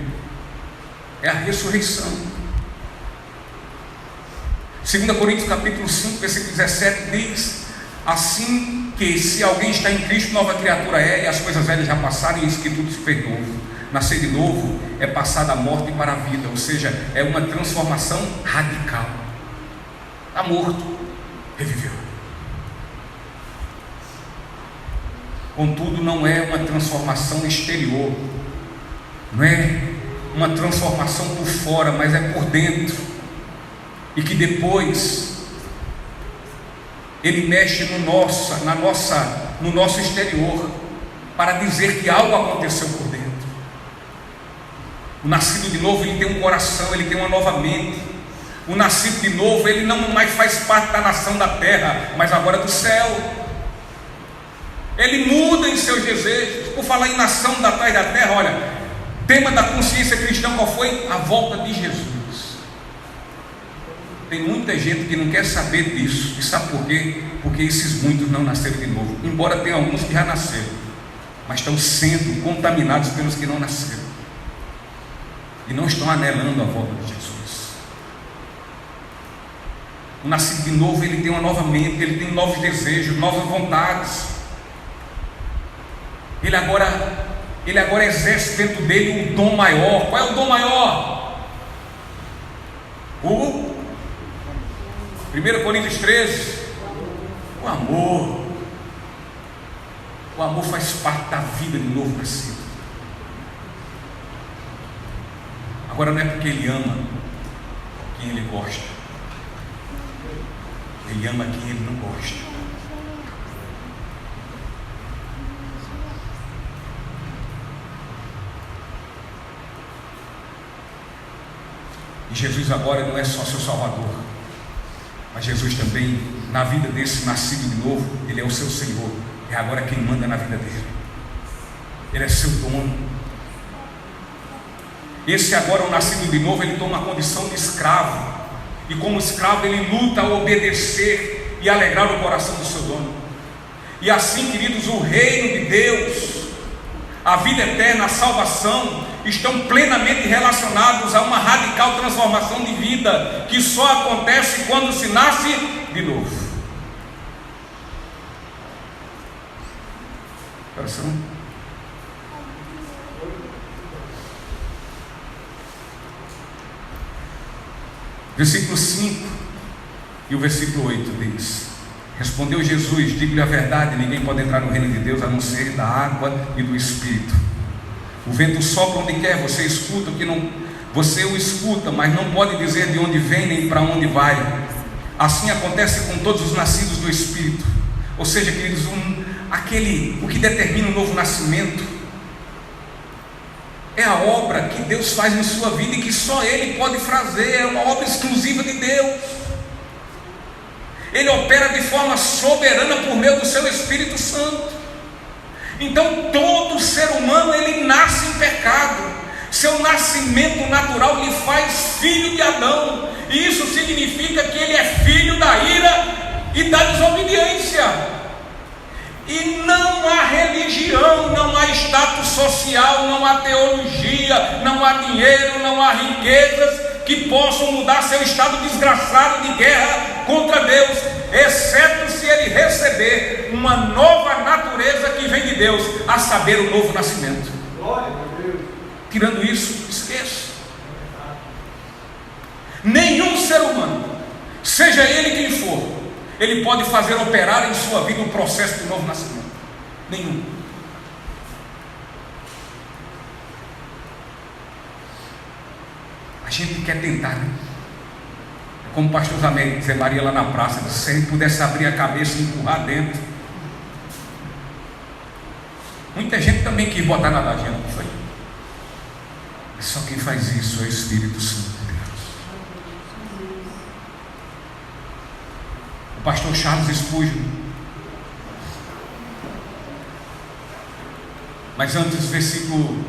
A: É a ressurreição. 2 Coríntios capítulo 5, versículo 17 diz: assim que se alguém está em Cristo, nova criatura é, e as coisas velhas já passaram, e isso que tudo se fez novo. Nascer de novo é passar da morte para a vida, ou seja, é uma transformação radical. Está morto, reviveu. Contudo, não é uma transformação exterior, não é uma transformação por fora, mas é por dentro, e que depois Ele mexe no nosso exterior, para dizer que algo aconteceu por dentro. O nascido de novo, ele tem um coração, ele tem uma nova mente. O nascido de novo, ele não mais faz parte da nação da terra, mas agora do céu. Ele muda em seus desejos. Por falar em nação da terra, olha, tema da consciência cristã qual foi? A volta de Jesus. Tem muita gente que não quer saber disso. E sabe por quê? Porque esses muitos não nasceram de novo. Embora tenha alguns que já nasceram, mas estão sendo contaminados pelos que não nasceram, e não estão anelando a volta de Jesus. O nascido de novo, ele tem uma nova mente, ele tem novos desejos, novas vontades. Ele agora exerce dentro dele um dom maior. Qual é o dom maior? 1 Coríntios 13, o amor. O amor faz parte da vida de novo nascido. Agora não é porque ele ama quem ele gosta, ele ama quem ele não gosta. E Jesus agora não é só seu Salvador, mas Jesus também, na vida desse nascido de novo, Ele é o seu Senhor. É agora quem manda na vida dele. Ele é seu dono. Esse agora, o nascido de novo, ele toma a condição de escravo. E como escravo, ele luta a obedecer e alegrar o coração do seu dono. E assim, queridos, o reino de Deus, a vida eterna, a salvação, estão plenamente relacionados a uma radical transformação de vida, que só acontece quando se nasce de novo. Coração. Versículo 5 e o versículo 8 diz: respondeu Jesus, digo-lhe a verdade, ninguém pode entrar no reino de Deus a não ser da água e do Espírito. O vento sopra onde quer, você o escuta, mas não pode dizer de onde vem nem para onde vai. Assim acontece com todos os nascidos do Espírito. Ou seja, queridos, o que determina o novo nascimento é a obra que Deus faz em sua vida e que só Ele pode fazer. É uma obra exclusiva de Deus. Ele opera de forma soberana por meio do seu Espírito Santo. Então todo ser humano, ele nasce em pecado. Seu nascimento natural lhe faz filho de Adão, e isso significa que ele é filho da ira e da desobediência. E não há religião, não há status social, não há teologia, não há dinheiro, não há riquezas que possam mudar seu estado desgraçado de guerra contra Deus, exceto se ele receber uma nova natureza que vem de Deus, a saber, o novo nascimento. Glória a Deus. Tirando isso, esqueça. Nenhum ser humano, seja ele quem for, ele pode fazer operar em sua vida um processo de novo nascimento. Nenhum. A gente quer tentar, né? Como o pastor Zé Maria lá na praça disse, se a gente pudesse abrir a cabeça e empurrar dentro. Muita gente também quis botar na ladinha, não foi? Mas só quem faz isso é o Espírito Santo de Deus. O pastor Charles Spurgeon. Mas antes, versículo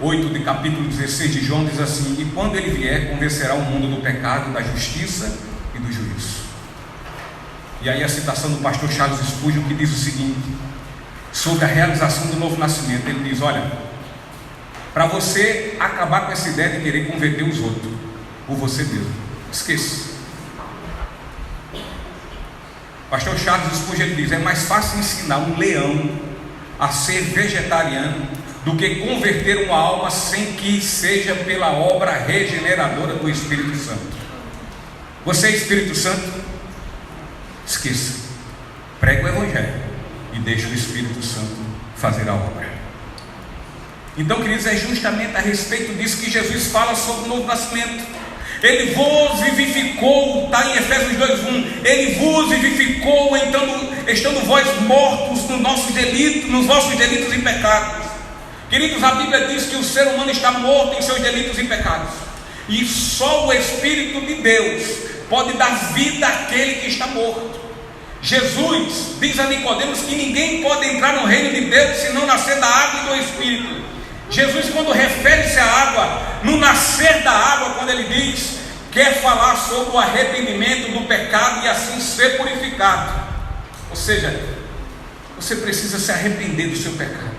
A: 8 de capítulo 16 de João diz assim: e quando ele vier, convencerá o mundo do pecado, da justiça e do juízo. E aí a citação do pastor Charles Spurgeon, que diz o seguinte, sobre a realização do novo nascimento. Ele diz: olha, para você acabar com essa ideia de querer converter os outros por você mesmo, esqueça. Pastor Charles Spurgeon, ele diz: é mais fácil ensinar um leão a ser vegetariano do que converter uma alma sem que seja pela obra regeneradora do Espírito Santo. Você é Espírito Santo? Esqueça. Prega o Evangelho e deixa o Espírito Santo fazer a obra. Então, queridos, é justamente a respeito disso que Jesus fala sobre o novo nascimento. Ele vos vivificou, está em Efésios 2:1. Ele vos vivificou, estando vós mortos nos vossos delitos e pecados. Queridos, a Bíblia diz que o ser humano está morto em seus delitos e pecados, e só o Espírito de Deus pode dar vida àquele que está morto. Jesus diz a Nicodemos que ninguém pode entrar no reino de Deus se não nascer da água e do Espírito. Jesus, quando refere-se à água, no nascer da água, quando ele diz, quer falar sobre o arrependimento do pecado e assim ser purificado. Ou seja, você precisa se arrepender do seu pecado.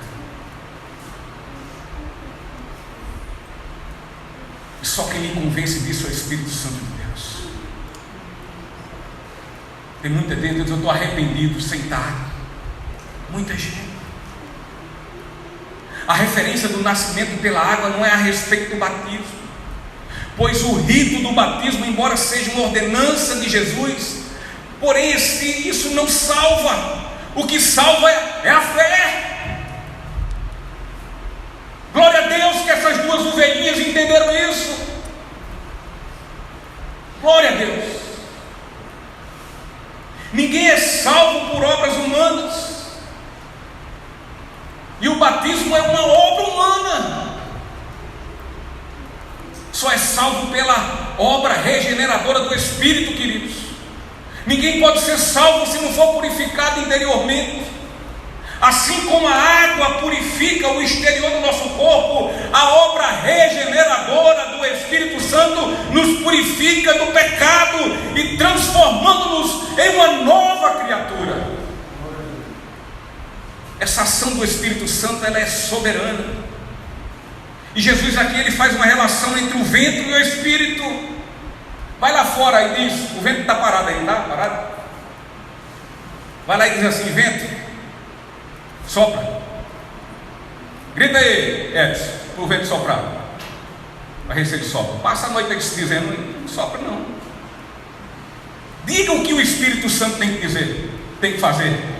A: E só quem me convence disso é o Espírito Santo de Deus. Tem muita gente que diz, eu estou arrependido, sentado. Muita gente. A referência do nascimento pela água não é a respeito do batismo, pois o rito do batismo, embora seja uma ordenança de Jesus, porém isso não salva. O que salva é a fé. Glória a Deus que essas duas ovelhinhas entenderam isso. Glória a Deus. Ninguém é salvo por obras humanas. E o batismo é uma obra humana. Só é salvo pela obra regeneradora do Espírito, queridos. Ninguém pode ser salvo se não for purificado interiormente. Assim como a água purifica o exterior do nosso corpo, a obra regeneradora do Espírito Santo nos purifica do pecado e transformando-nos em uma nova criatura. Essa ação do Espírito Santo, ela é soberana. E Jesus aqui, ele faz uma relação entre o vento e o Espírito. Vai lá fora e diz, o vento está parado aí, está parado? Vai lá e diz assim, vento, sopra. Grita aí, Edson, para o vento soprar. Vai ver se ele sopra. Passa a noite aqui se dizendo, não sopra não. Diga o que o Espírito Santo tem que dizer, tem que fazer.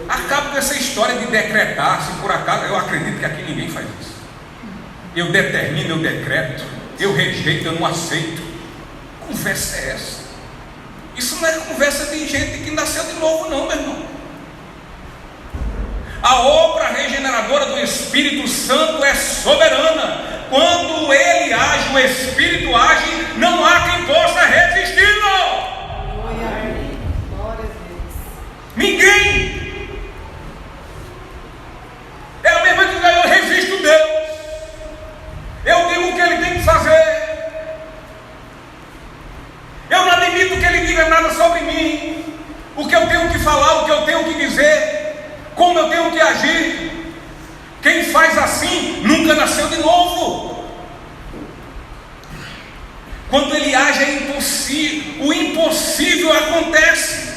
A: Acaba com essa história de decretar. Se por acaso, eu acredito que aqui ninguém faz isso. Eu determino, eu decreto, eu rejeito, eu não aceito. Que conversa é essa? Isso não é conversa de gente que nasceu de novo não, meu irmão. A obra regeneradora do Espírito Santo é soberana. Quando ele age, o Espírito age, não há quem possa resisti-lo. Ninguém. É a mesma coisa que eu resisto Deus. Eu digo o que ele tem que fazer. Eu não admito que ele diga nada sobre mim. O que eu tenho que falar, o que eu tenho que dizer, como eu tenho que agir. Quem faz assim nunca nasceu de novo. Quando ele age é impossível. O impossível acontece.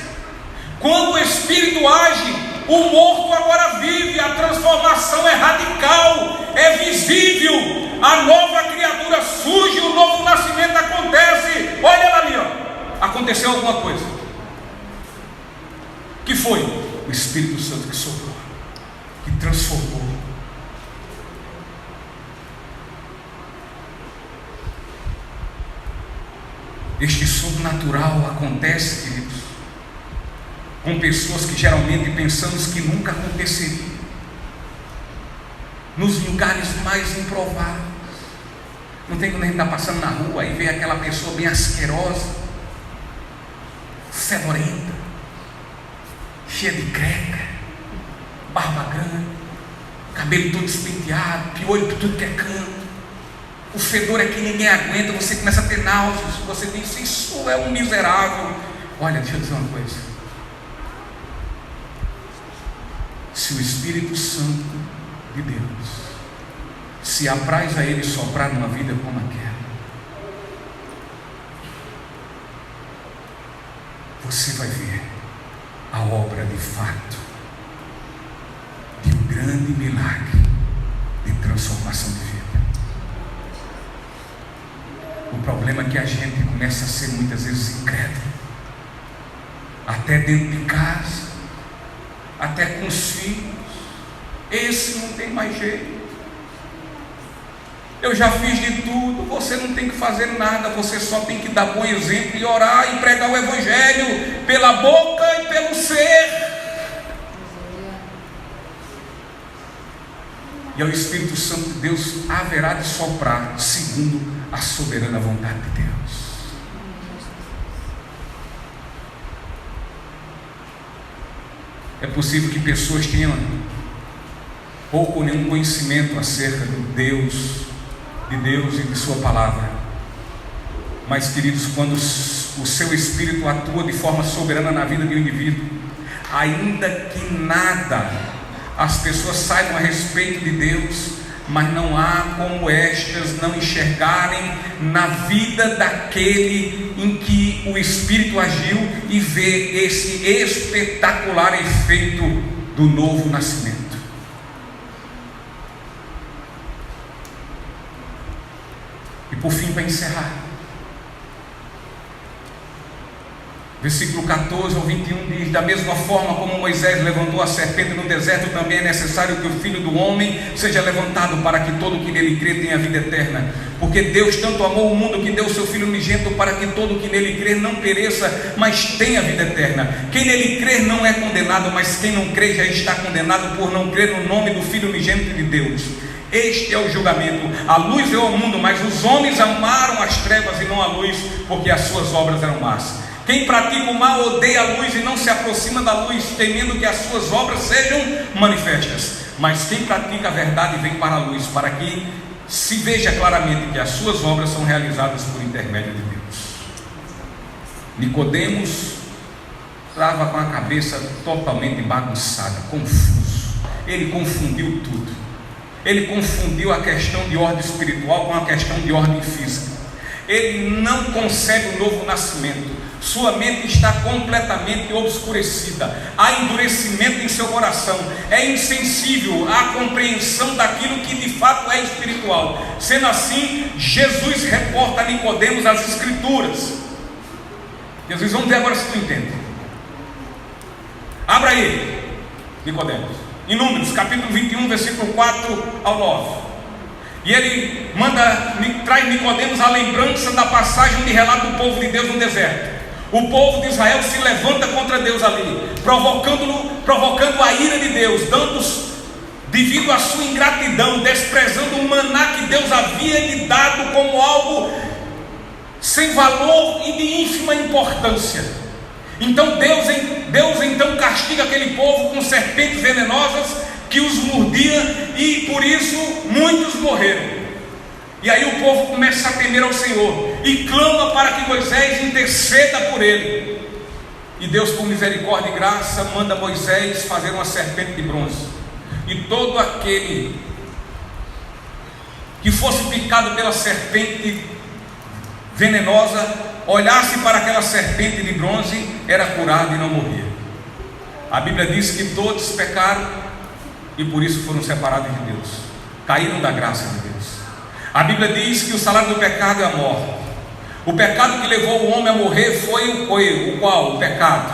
A: Quando o Espírito age, o morto agora vive, a transformação é radical, é visível, a nova criatura surge, o novo nascimento acontece. Olha ela ali, ó. Aconteceu alguma coisa. Que foi? O Espírito Santo que soprou, que transformou. Este sobrenatural acontece, queridos, com pessoas que geralmente pensamos que nunca aconteceria, nos lugares mais improváveis. Não tem quando a gente está passando na rua e vê aquela pessoa bem asquerosa, fedorenta, cheia de creca, barba grande, cabelo todo despenteado, piolho por tudo que é canto. O fedor é que ninguém aguenta, você começa a ter náuseas, você diz, isso é um miserável. Olha, deixa eu dizer uma coisa. Se o Espírito Santo de Deus se apraz a ele soprar numa vida como aquela, você vai ver a obra de fato de um grande milagre de transformação de vida. O problema é que a gente começa a ser muitas vezes incrédulo até dentro de casa, até com os filhos. Esse não tem mais jeito. Eu já fiz de tudo. Você não tem que fazer nada, você só tem que dar bom exemplo e orar e pregar o Evangelho pela boca e pelo ser. E o Espírito Santo de Deus haverá de soprar segundo a soberana vontade de Deus. É possível que pessoas tenham pouco ou nenhum conhecimento acerca de Deus e de sua palavra. Mas, queridos, quando o seu Espírito atua de forma soberana na vida de um indivíduo, ainda que nada as pessoas saibam a respeito de Deus, mas não há como estas não enxergarem na vida daquele em que o Espírito agiu e ver esse espetacular efeito do novo nascimento. E por fim, para encerrar, versículo 14 ao 21 diz: da mesma forma como Moisés levantou a serpente no deserto, também é necessário que o Filho do Homem seja levantado, para que todo que nele crê tenha vida eterna. Porque Deus tanto amou o mundo que deu o seu Filho unigênito, para que todo que nele crê não pereça, mas tenha vida eterna. Quem nele crer não é condenado, mas quem não crê já está condenado por não crer no nome do Filho unigênito de Deus. Este é o julgamento. A luz veio ao mundo, mas os homens amaram as trevas e não a luz, porque as suas obras eram más. Quem pratica o mal odeia a luz e não se aproxima da luz, temendo que as suas obras sejam manifestas. Mas quem pratica a verdade vem para a luz, para que se veja claramente que as suas obras são realizadas por intermédio de Deus. Nicodemos estava com a cabeça totalmente bagunçada, confuso. Ele confundiu tudo. Ele confundiu a questão de ordem espiritual com a questão de ordem física. Ele não concebe o novo nascimento. Sua mente está completamente obscurecida. Há endurecimento em seu coração. É insensível à compreensão daquilo que de fato é espiritual. Sendo assim, Jesus reporta a Nicodemos as Escrituras. Jesus, vamos ver agora se tu entende. Abra aí, Nicodemos, em Números, capítulo 21, versículo 4 ao 9. E ele traz Nicodemos a lembrança da passagem de relato do povo de Deus no deserto. O povo de Israel se levanta contra Deus ali, provocando a ira de Deus, devido à sua ingratidão, desprezando o maná que Deus havia lhe dado como algo sem valor e de ínfima importância. Então Deus então castiga aquele povo com serpentes venenosas que os mordiam, e por isso muitos morreram. E aí o povo começa a temer ao Senhor e clama para que Moisés interceda por ele. E Deus, com misericórdia e graça, manda Moisés fazer uma serpente de bronze. E todo aquele que fosse picado pela serpente venenosa, olhasse para aquela serpente de bronze, era curado e não morria. A Bíblia diz que todos pecaram e por isso foram separados de Deus, caíram da graça de Deus. A Bíblia diz que o salário do pecado é a morte. O pecado que levou o homem a morrer foi o qual? O pecado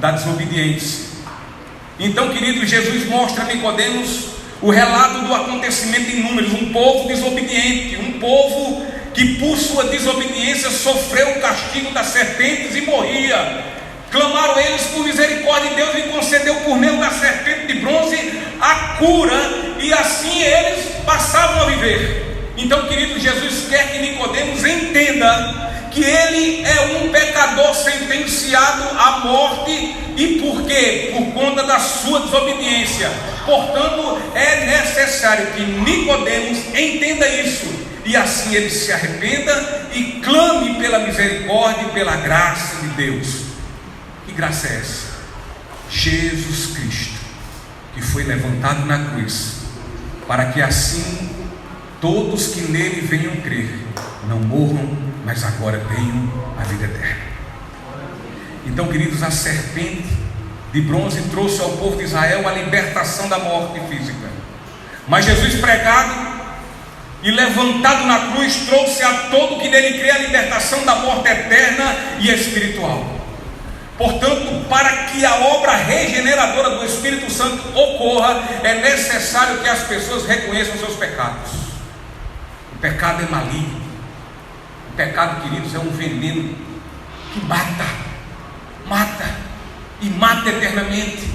A: da desobediência. Então, querido, Jesus mostra a Nicodemos o relato do acontecimento em Números. Um povo desobediente, um povo que por sua desobediência sofreu o castigo das serpentes e morria. Clamaram eles por misericórdia, e Deus lhe concedeu por meio da serpente de bronze a cura, e assim eles passavam a viver. Então, querido, Jesus quer que Nicodemos entenda que ele é um pecador sentenciado à morte. E por quê? Por conta da sua desobediência. Portanto, é necessário que Nicodemos entenda isso, e assim ele se arrependa e clame pela misericórdia e pela graça de Deus. Que graça é essa? Jesus Cristo, que foi levantado na cruz, para que assim todos que nele venham crer não morram, mas agora tenham a vida eterna. Então, queridos, a serpente de bronze trouxe ao povo de Israel a libertação da morte física. Mas Jesus pregado e levantado na cruz trouxe a todo que nele crê a libertação da morte eterna e espiritual. Portanto, para que a obra regeneradora do Espírito Santo ocorra, é necessário que as pessoas reconheçam seus pecados. O pecado é maligno. O pecado, queridos, é um veneno que mata e mata eternamente.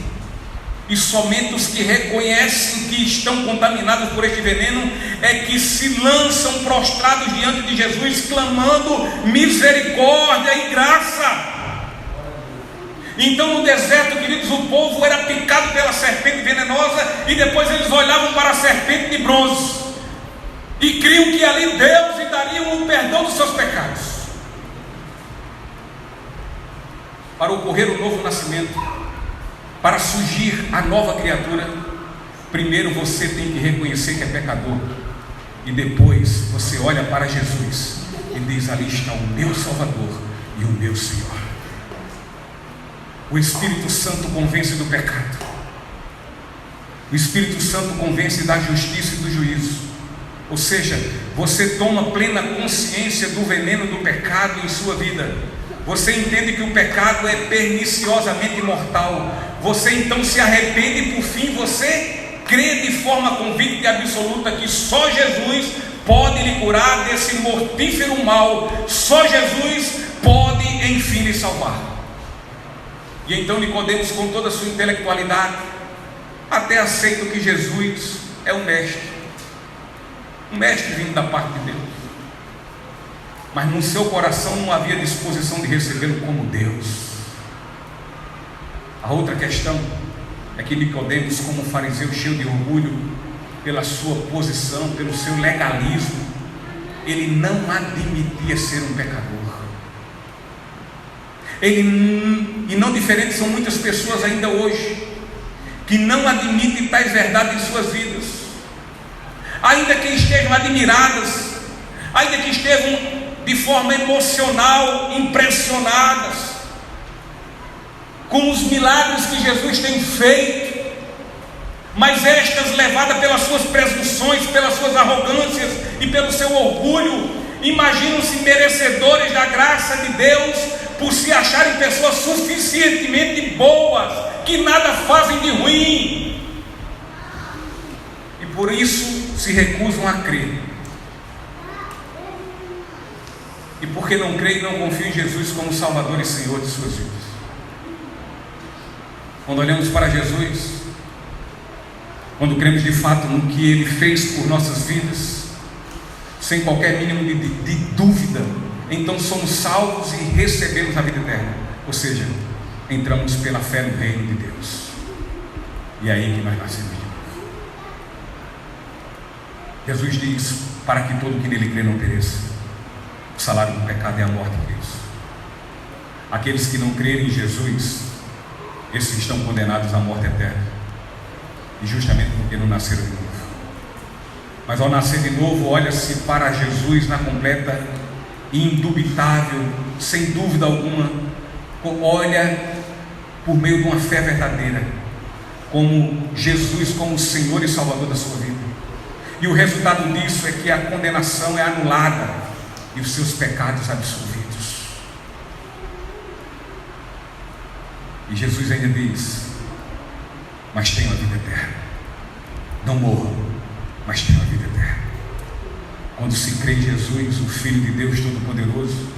A: E somente os que reconhecem que estão contaminados por este veneno é que se lançam prostrados diante de Jesus, clamando misericórdia e graça. Então no deserto, queridos, o povo era picado pela serpente venenosa, e depois eles olhavam para a serpente de bronze e criam que ali Deus lhe daria o perdão dos seus pecados. Para ocorrer o novo nascimento, para surgir a nova criatura, primeiro você tem que reconhecer que é pecador, e depois você olha para Jesus e diz: ali está o meu Salvador e o meu Senhor. O Espírito Santo convence do pecado. O Espírito Santo convence da justiça e do juízo. Ou seja, você toma plena consciência do veneno do pecado em sua vida. Você entende que o pecado é perniciosamente mortal. Você então se arrepende e por fim você crê de forma convicta e absoluta que só Jesus pode lhe curar desse mortífero mal. Só Jesus pode enfim lhe salvar. E então Nicodemos, com toda a sua intelectualidade, até aceita que Jesus é o mestre, um mestre vindo da parte de Deus, mas no seu coração não havia disposição de recebê-lo como Deus. A outra questão é que Nicodemos, como fariseu cheio de orgulho, pela sua posição, pelo seu legalismo, ele não admitia ser um pecador. E não diferente são muitas pessoas ainda hoje, que não admitem tais verdades em suas vidas, ainda que estejam admiradas, ainda que estejam de forma emocional impressionadas com os milagres que Jesus tem feito, mas estas, levadas pelas suas presunções, pelas suas arrogâncias e pelo seu orgulho, imaginam-se merecedores da graça de Deus, por se acharem pessoas suficientemente boas, que nada fazem de ruim, e por isso se recusam a crer. E porque não creem, não confiam em Jesus como Salvador e Senhor de suas vidas. Quando olhamos para Jesus, quando cremos de fato no que Ele fez por nossas vidas, sem qualquer mínimo de dúvida, então somos salvos e recebemos a vida eterna. Ou seja, entramos pela fé no reino de Deus, e é aí que nós nascemos de novo. Jesus diz: para que todo que nele crê não pereça. O salário do pecado é a morte, Deus. Aqueles que não crerem em Jesus, esses estão condenados à morte eterna, e justamente porque não nasceram de novo. Mas ao nascer de novo, olha-se para Jesus na completa e indubitável, sem dúvida alguma, olha por meio de uma fé verdadeira, como Jesus como Senhor e Salvador da sua vida. E o resultado disso é que a condenação é anulada e os seus pecados absolvidos. E Jesus ainda diz: mas tenham a vida eterna. Não morram, mas tenham a vida eterna. Quando se crê em Jesus, o Filho de Deus Todo-Poderoso,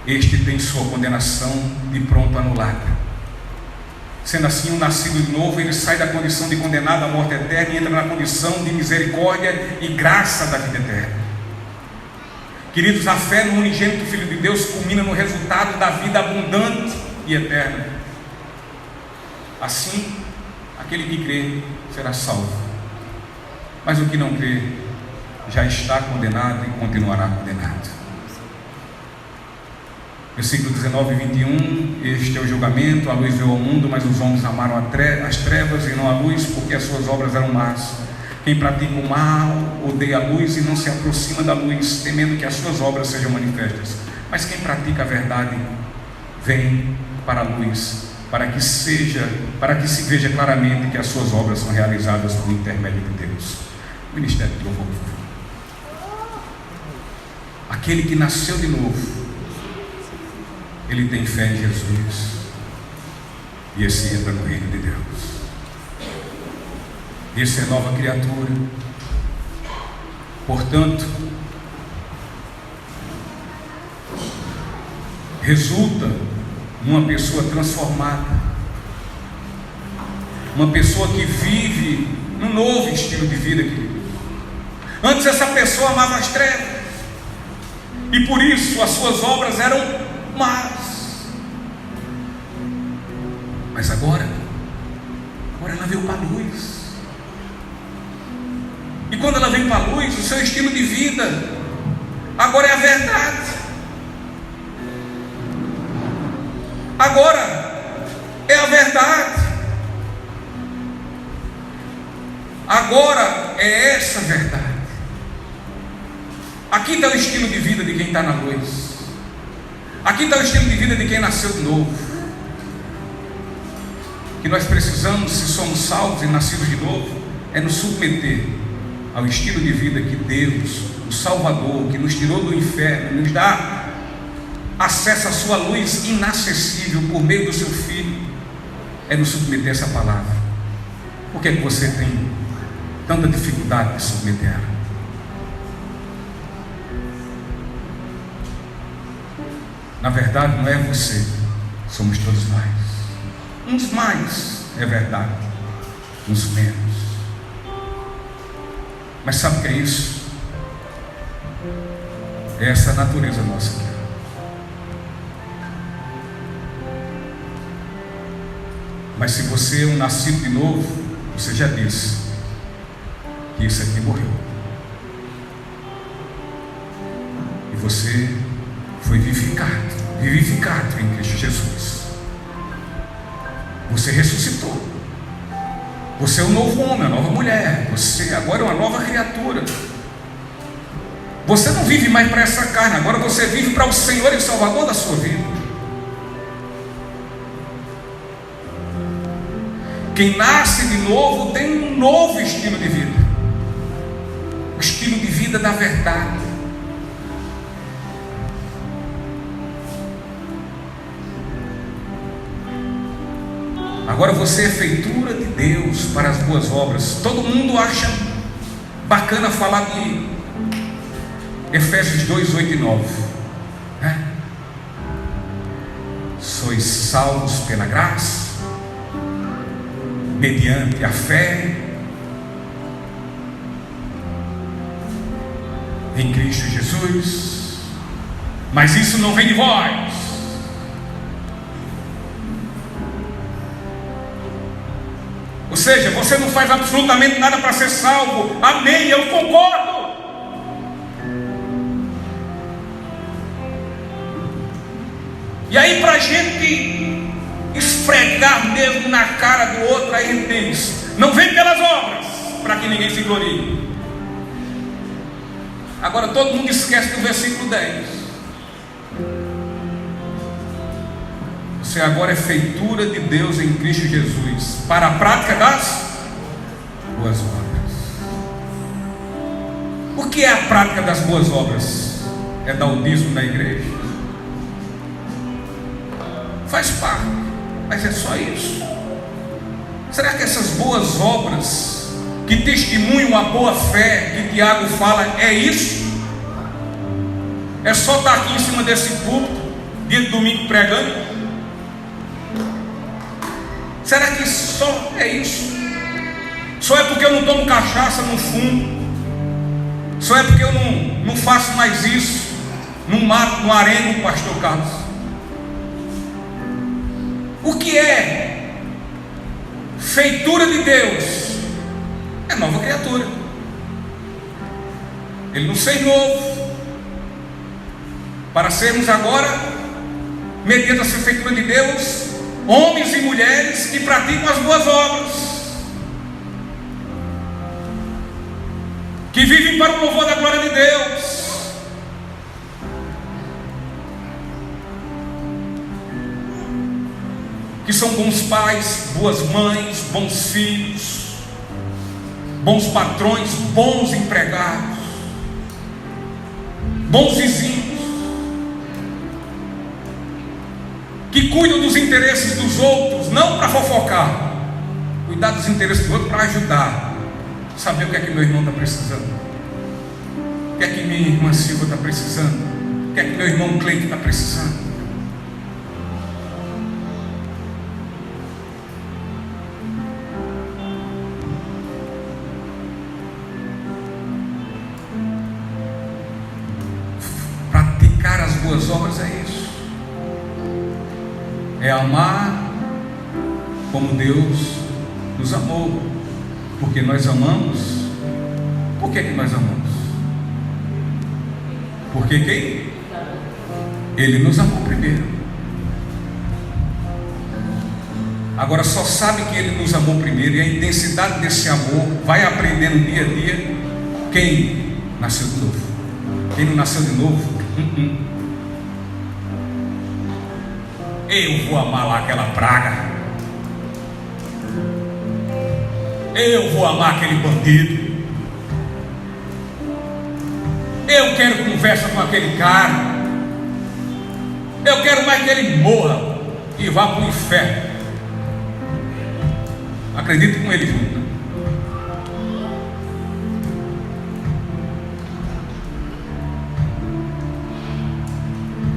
A: este tem sua condenação de pronto anulada. Sendo assim, um nascido de novo, ele sai da condição de condenado à morte eterna e entra na condição de misericórdia e graça da vida eterna. Queridos, a fé no unigênito Filho de Deus culmina no resultado da vida abundante e eterna. Assim, aquele que crê será salvo, mas o que não crê já está condenado e continuará condenado. Versículo 19 e 21: este é o julgamento, a luz veio ao mundo, mas os homens amaram as trevas e não a luz, porque as suas obras eram más. Quem pratica o mal odeia a luz e não se aproxima da luz, temendo que as suas obras sejam manifestas. Mas quem pratica a verdade vem para a luz, para que se veja claramente que as suas obras são realizadas por intermédio de Deus. Ministério de louvor, por favor. Aquele que nasceu de novo, ele tem fé em Jesus, e esse entra no reino de Deus. Esse é nova criatura. Portanto, resulta numa pessoa transformada, uma pessoa que vive num novo estilo de vida, querido. Antes essa pessoa amava as trevas, e por isso as suas obras eram más. Mas agora ela veio para a luz. E quando ela vem para a luz, o seu estilo de vida agora é a verdade. Agora é a verdade. Agora é essa verdade. Aqui está o estilo de vida de quem está na luz. Aqui está o estilo de vida de quem nasceu de novo. Que nós precisamos, se somos salvos e nascidos de novo, é nos submeter ao estilo de vida que Deus, o Salvador, que nos tirou do inferno, nos dá acesso à sua luz inacessível por meio do seu Filho, é nos submeter a essa palavra. Por que é que você tem tanta dificuldade de submeter a ela? Na verdade não é você, somos todos nós. Uns mais, é verdade, uns menos. Mas sabe o que é isso? É essa natureza nossa aqui. Mas se você é um nascido de novo, você já disse que isso aqui morreu. E você foi vivificado em Cristo Jesus. Você ressuscitou. Você é um novo homem, uma nova mulher. Você agora é uma nova criatura. Você não vive mais para essa carne, agora você vive para o Senhor e Salvador da sua vida. Quem nasce de novo tem um novo estilo de vida, o estilo de vida da verdade. Agora você é feitura de Deus para as boas obras. Todo mundo acha bacana falar de Efésios 2, 8 e 9, né? Sois salvos pela graça, mediante a fé em Cristo Jesus. Mas isso não vem de vós. Ou seja, você não faz absolutamente nada para ser salvo. Amém, eu concordo. E aí, para a gente esfregar mesmo na cara do outro, aí ele diz: não vem pelas obras, para que ninguém se glorie. Agora todo mundo esquece do versículo 10. Você agora é feitura de Deus em Cristo Jesus, para a prática das boas obras. O que é a prática das boas obras? É dar o dízimo na igreja? Faz parte, mas é só isso. Será que essas boas obras que testemunham a boa fé que Tiago fala, é isso? É só estar aqui em cima desse púlpito, dia de domingo pregando? Será que só é isso? Só é porque eu não tomo cachaça no fundo? Só é porque eu não faço mais isso? Não mato, não arengo o pastor Carlos? O que é feitura de Deus? É nova criatura. Ele nos fez novo para sermos agora, mediante essa feitura de Deus, homens e mulheres que praticam as boas obras, que vivem para o louvor da glória de Deus. Que são bons pais, boas mães, bons filhos, bons patrões, bons empregados, bons vizinhos. que cuidam dos interesses dos outros, não para fofocar, cuidar dos interesses dos outros para ajudar, saber o que é que meu irmão está precisando, o que é que minha irmã Silva está precisando, o que é que meu irmão Cleide está precisando. Praticar as boas obras é isso, é amar como Deus nos amou. Porque nós amamos. Por que nós amamos? Porque quem? Ele nos amou primeiro. Agora só sabe que Ele nos amou primeiro, e a intensidade desse amor vai aprendendo dia a dia quem nasceu de novo. Quem não nasceu de novo, eu vou amar lá aquela praga, eu vou amar aquele bandido, eu quero conversa com aquele cara, eu quero mais que ele morra e vá para o inferno. Acredito com ele junto.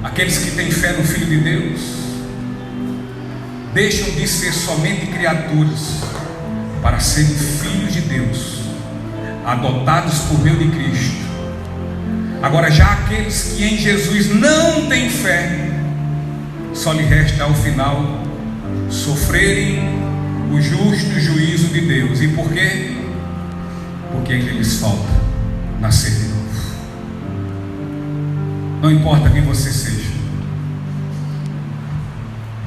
A: Aqueles que têm fé no Filho de Deus deixam de ser somente criaturas para serem filhos de Deus, adotados por meio de Cristo. Agora, já aqueles que em Jesus não têm fé, só lhe resta ao final sofrerem o justo juízo de Deus. E por quê? Porque ainda lhes falta nascer de novo. Não importa quem você seja,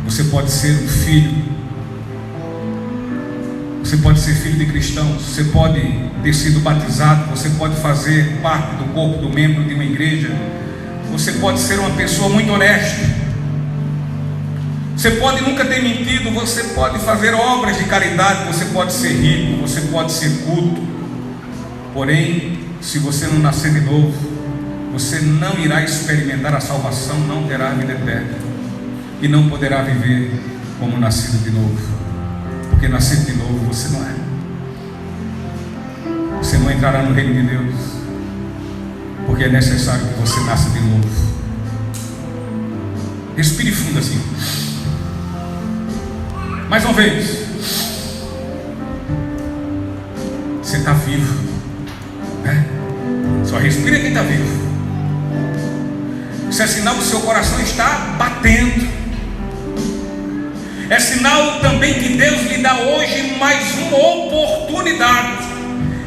A: você pode ser um filho, você pode ser filho de cristãos, você pode ter sido batizado, você pode fazer parte do corpo do membro de uma igreja, você pode ser uma pessoa muito honesta, você pode nunca ter mentido, você pode fazer obras de caridade, você pode ser rico, você pode ser culto. Porém, se você não nascer de novo, você não irá experimentar a salvação, não terá a vida eterna e não poderá viver como nascido de novo, porque nascido de novo você não é. Você não entrará no reino de Deus, porque é necessário que você nasça de novo. Respire fundo assim, mais uma vez. Você está vivo, né? Só respira quem está vivo. Isso é sinal que o seu coração está batendo. É sinal também que Deus lhe dá hoje mais uma oportunidade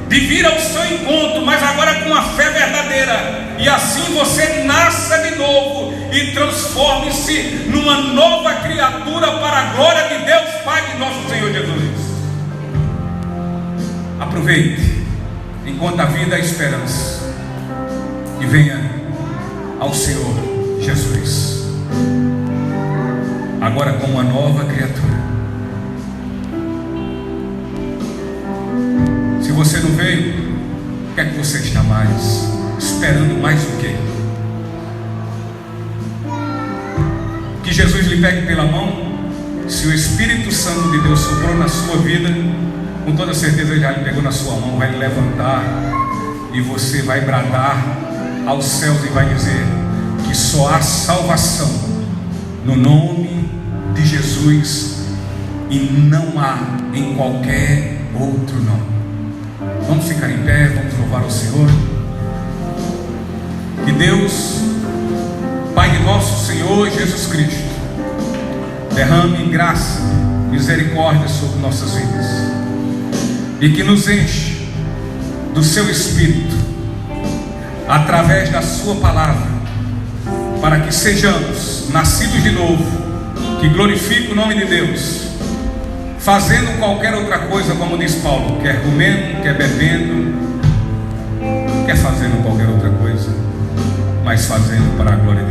A: de vir ao seu encontro, mas agora com a fé verdadeira, e assim você nasça de novo e transforme-se numa nova criatura para a glória de Deus Pai de nosso Senhor Jesus. Aproveite enquanto a vida é esperança e venha ao Senhor Jesus agora como uma nova criatura. Se você não veio, o que é que você está mais esperando? Mais o quê? Que Jesus lhe pegue pela mão. Se o Espírito Santo de Deus soprou na sua vida, com toda certeza ele já lhe pegou na sua mão, vai lhe levantar e você vai bradar aos céus e vai dizer que só há salvação no nome de Jesus e não há em qualquer outro nome. Vamos ficar em pé, vamos louvar o Senhor. Que Deus, Pai de nosso Senhor Jesus Cristo, derrame graça, misericórdia sobre nossas vidas e que nos enche do seu Espírito através da sua palavra, para que sejamos nascidos de novo, que glorifique o nome de Deus, fazendo qualquer outra coisa, como diz Paulo, quer comendo, quer bebendo, quer fazendo qualquer outra coisa, mas fazendo para a glória de Deus.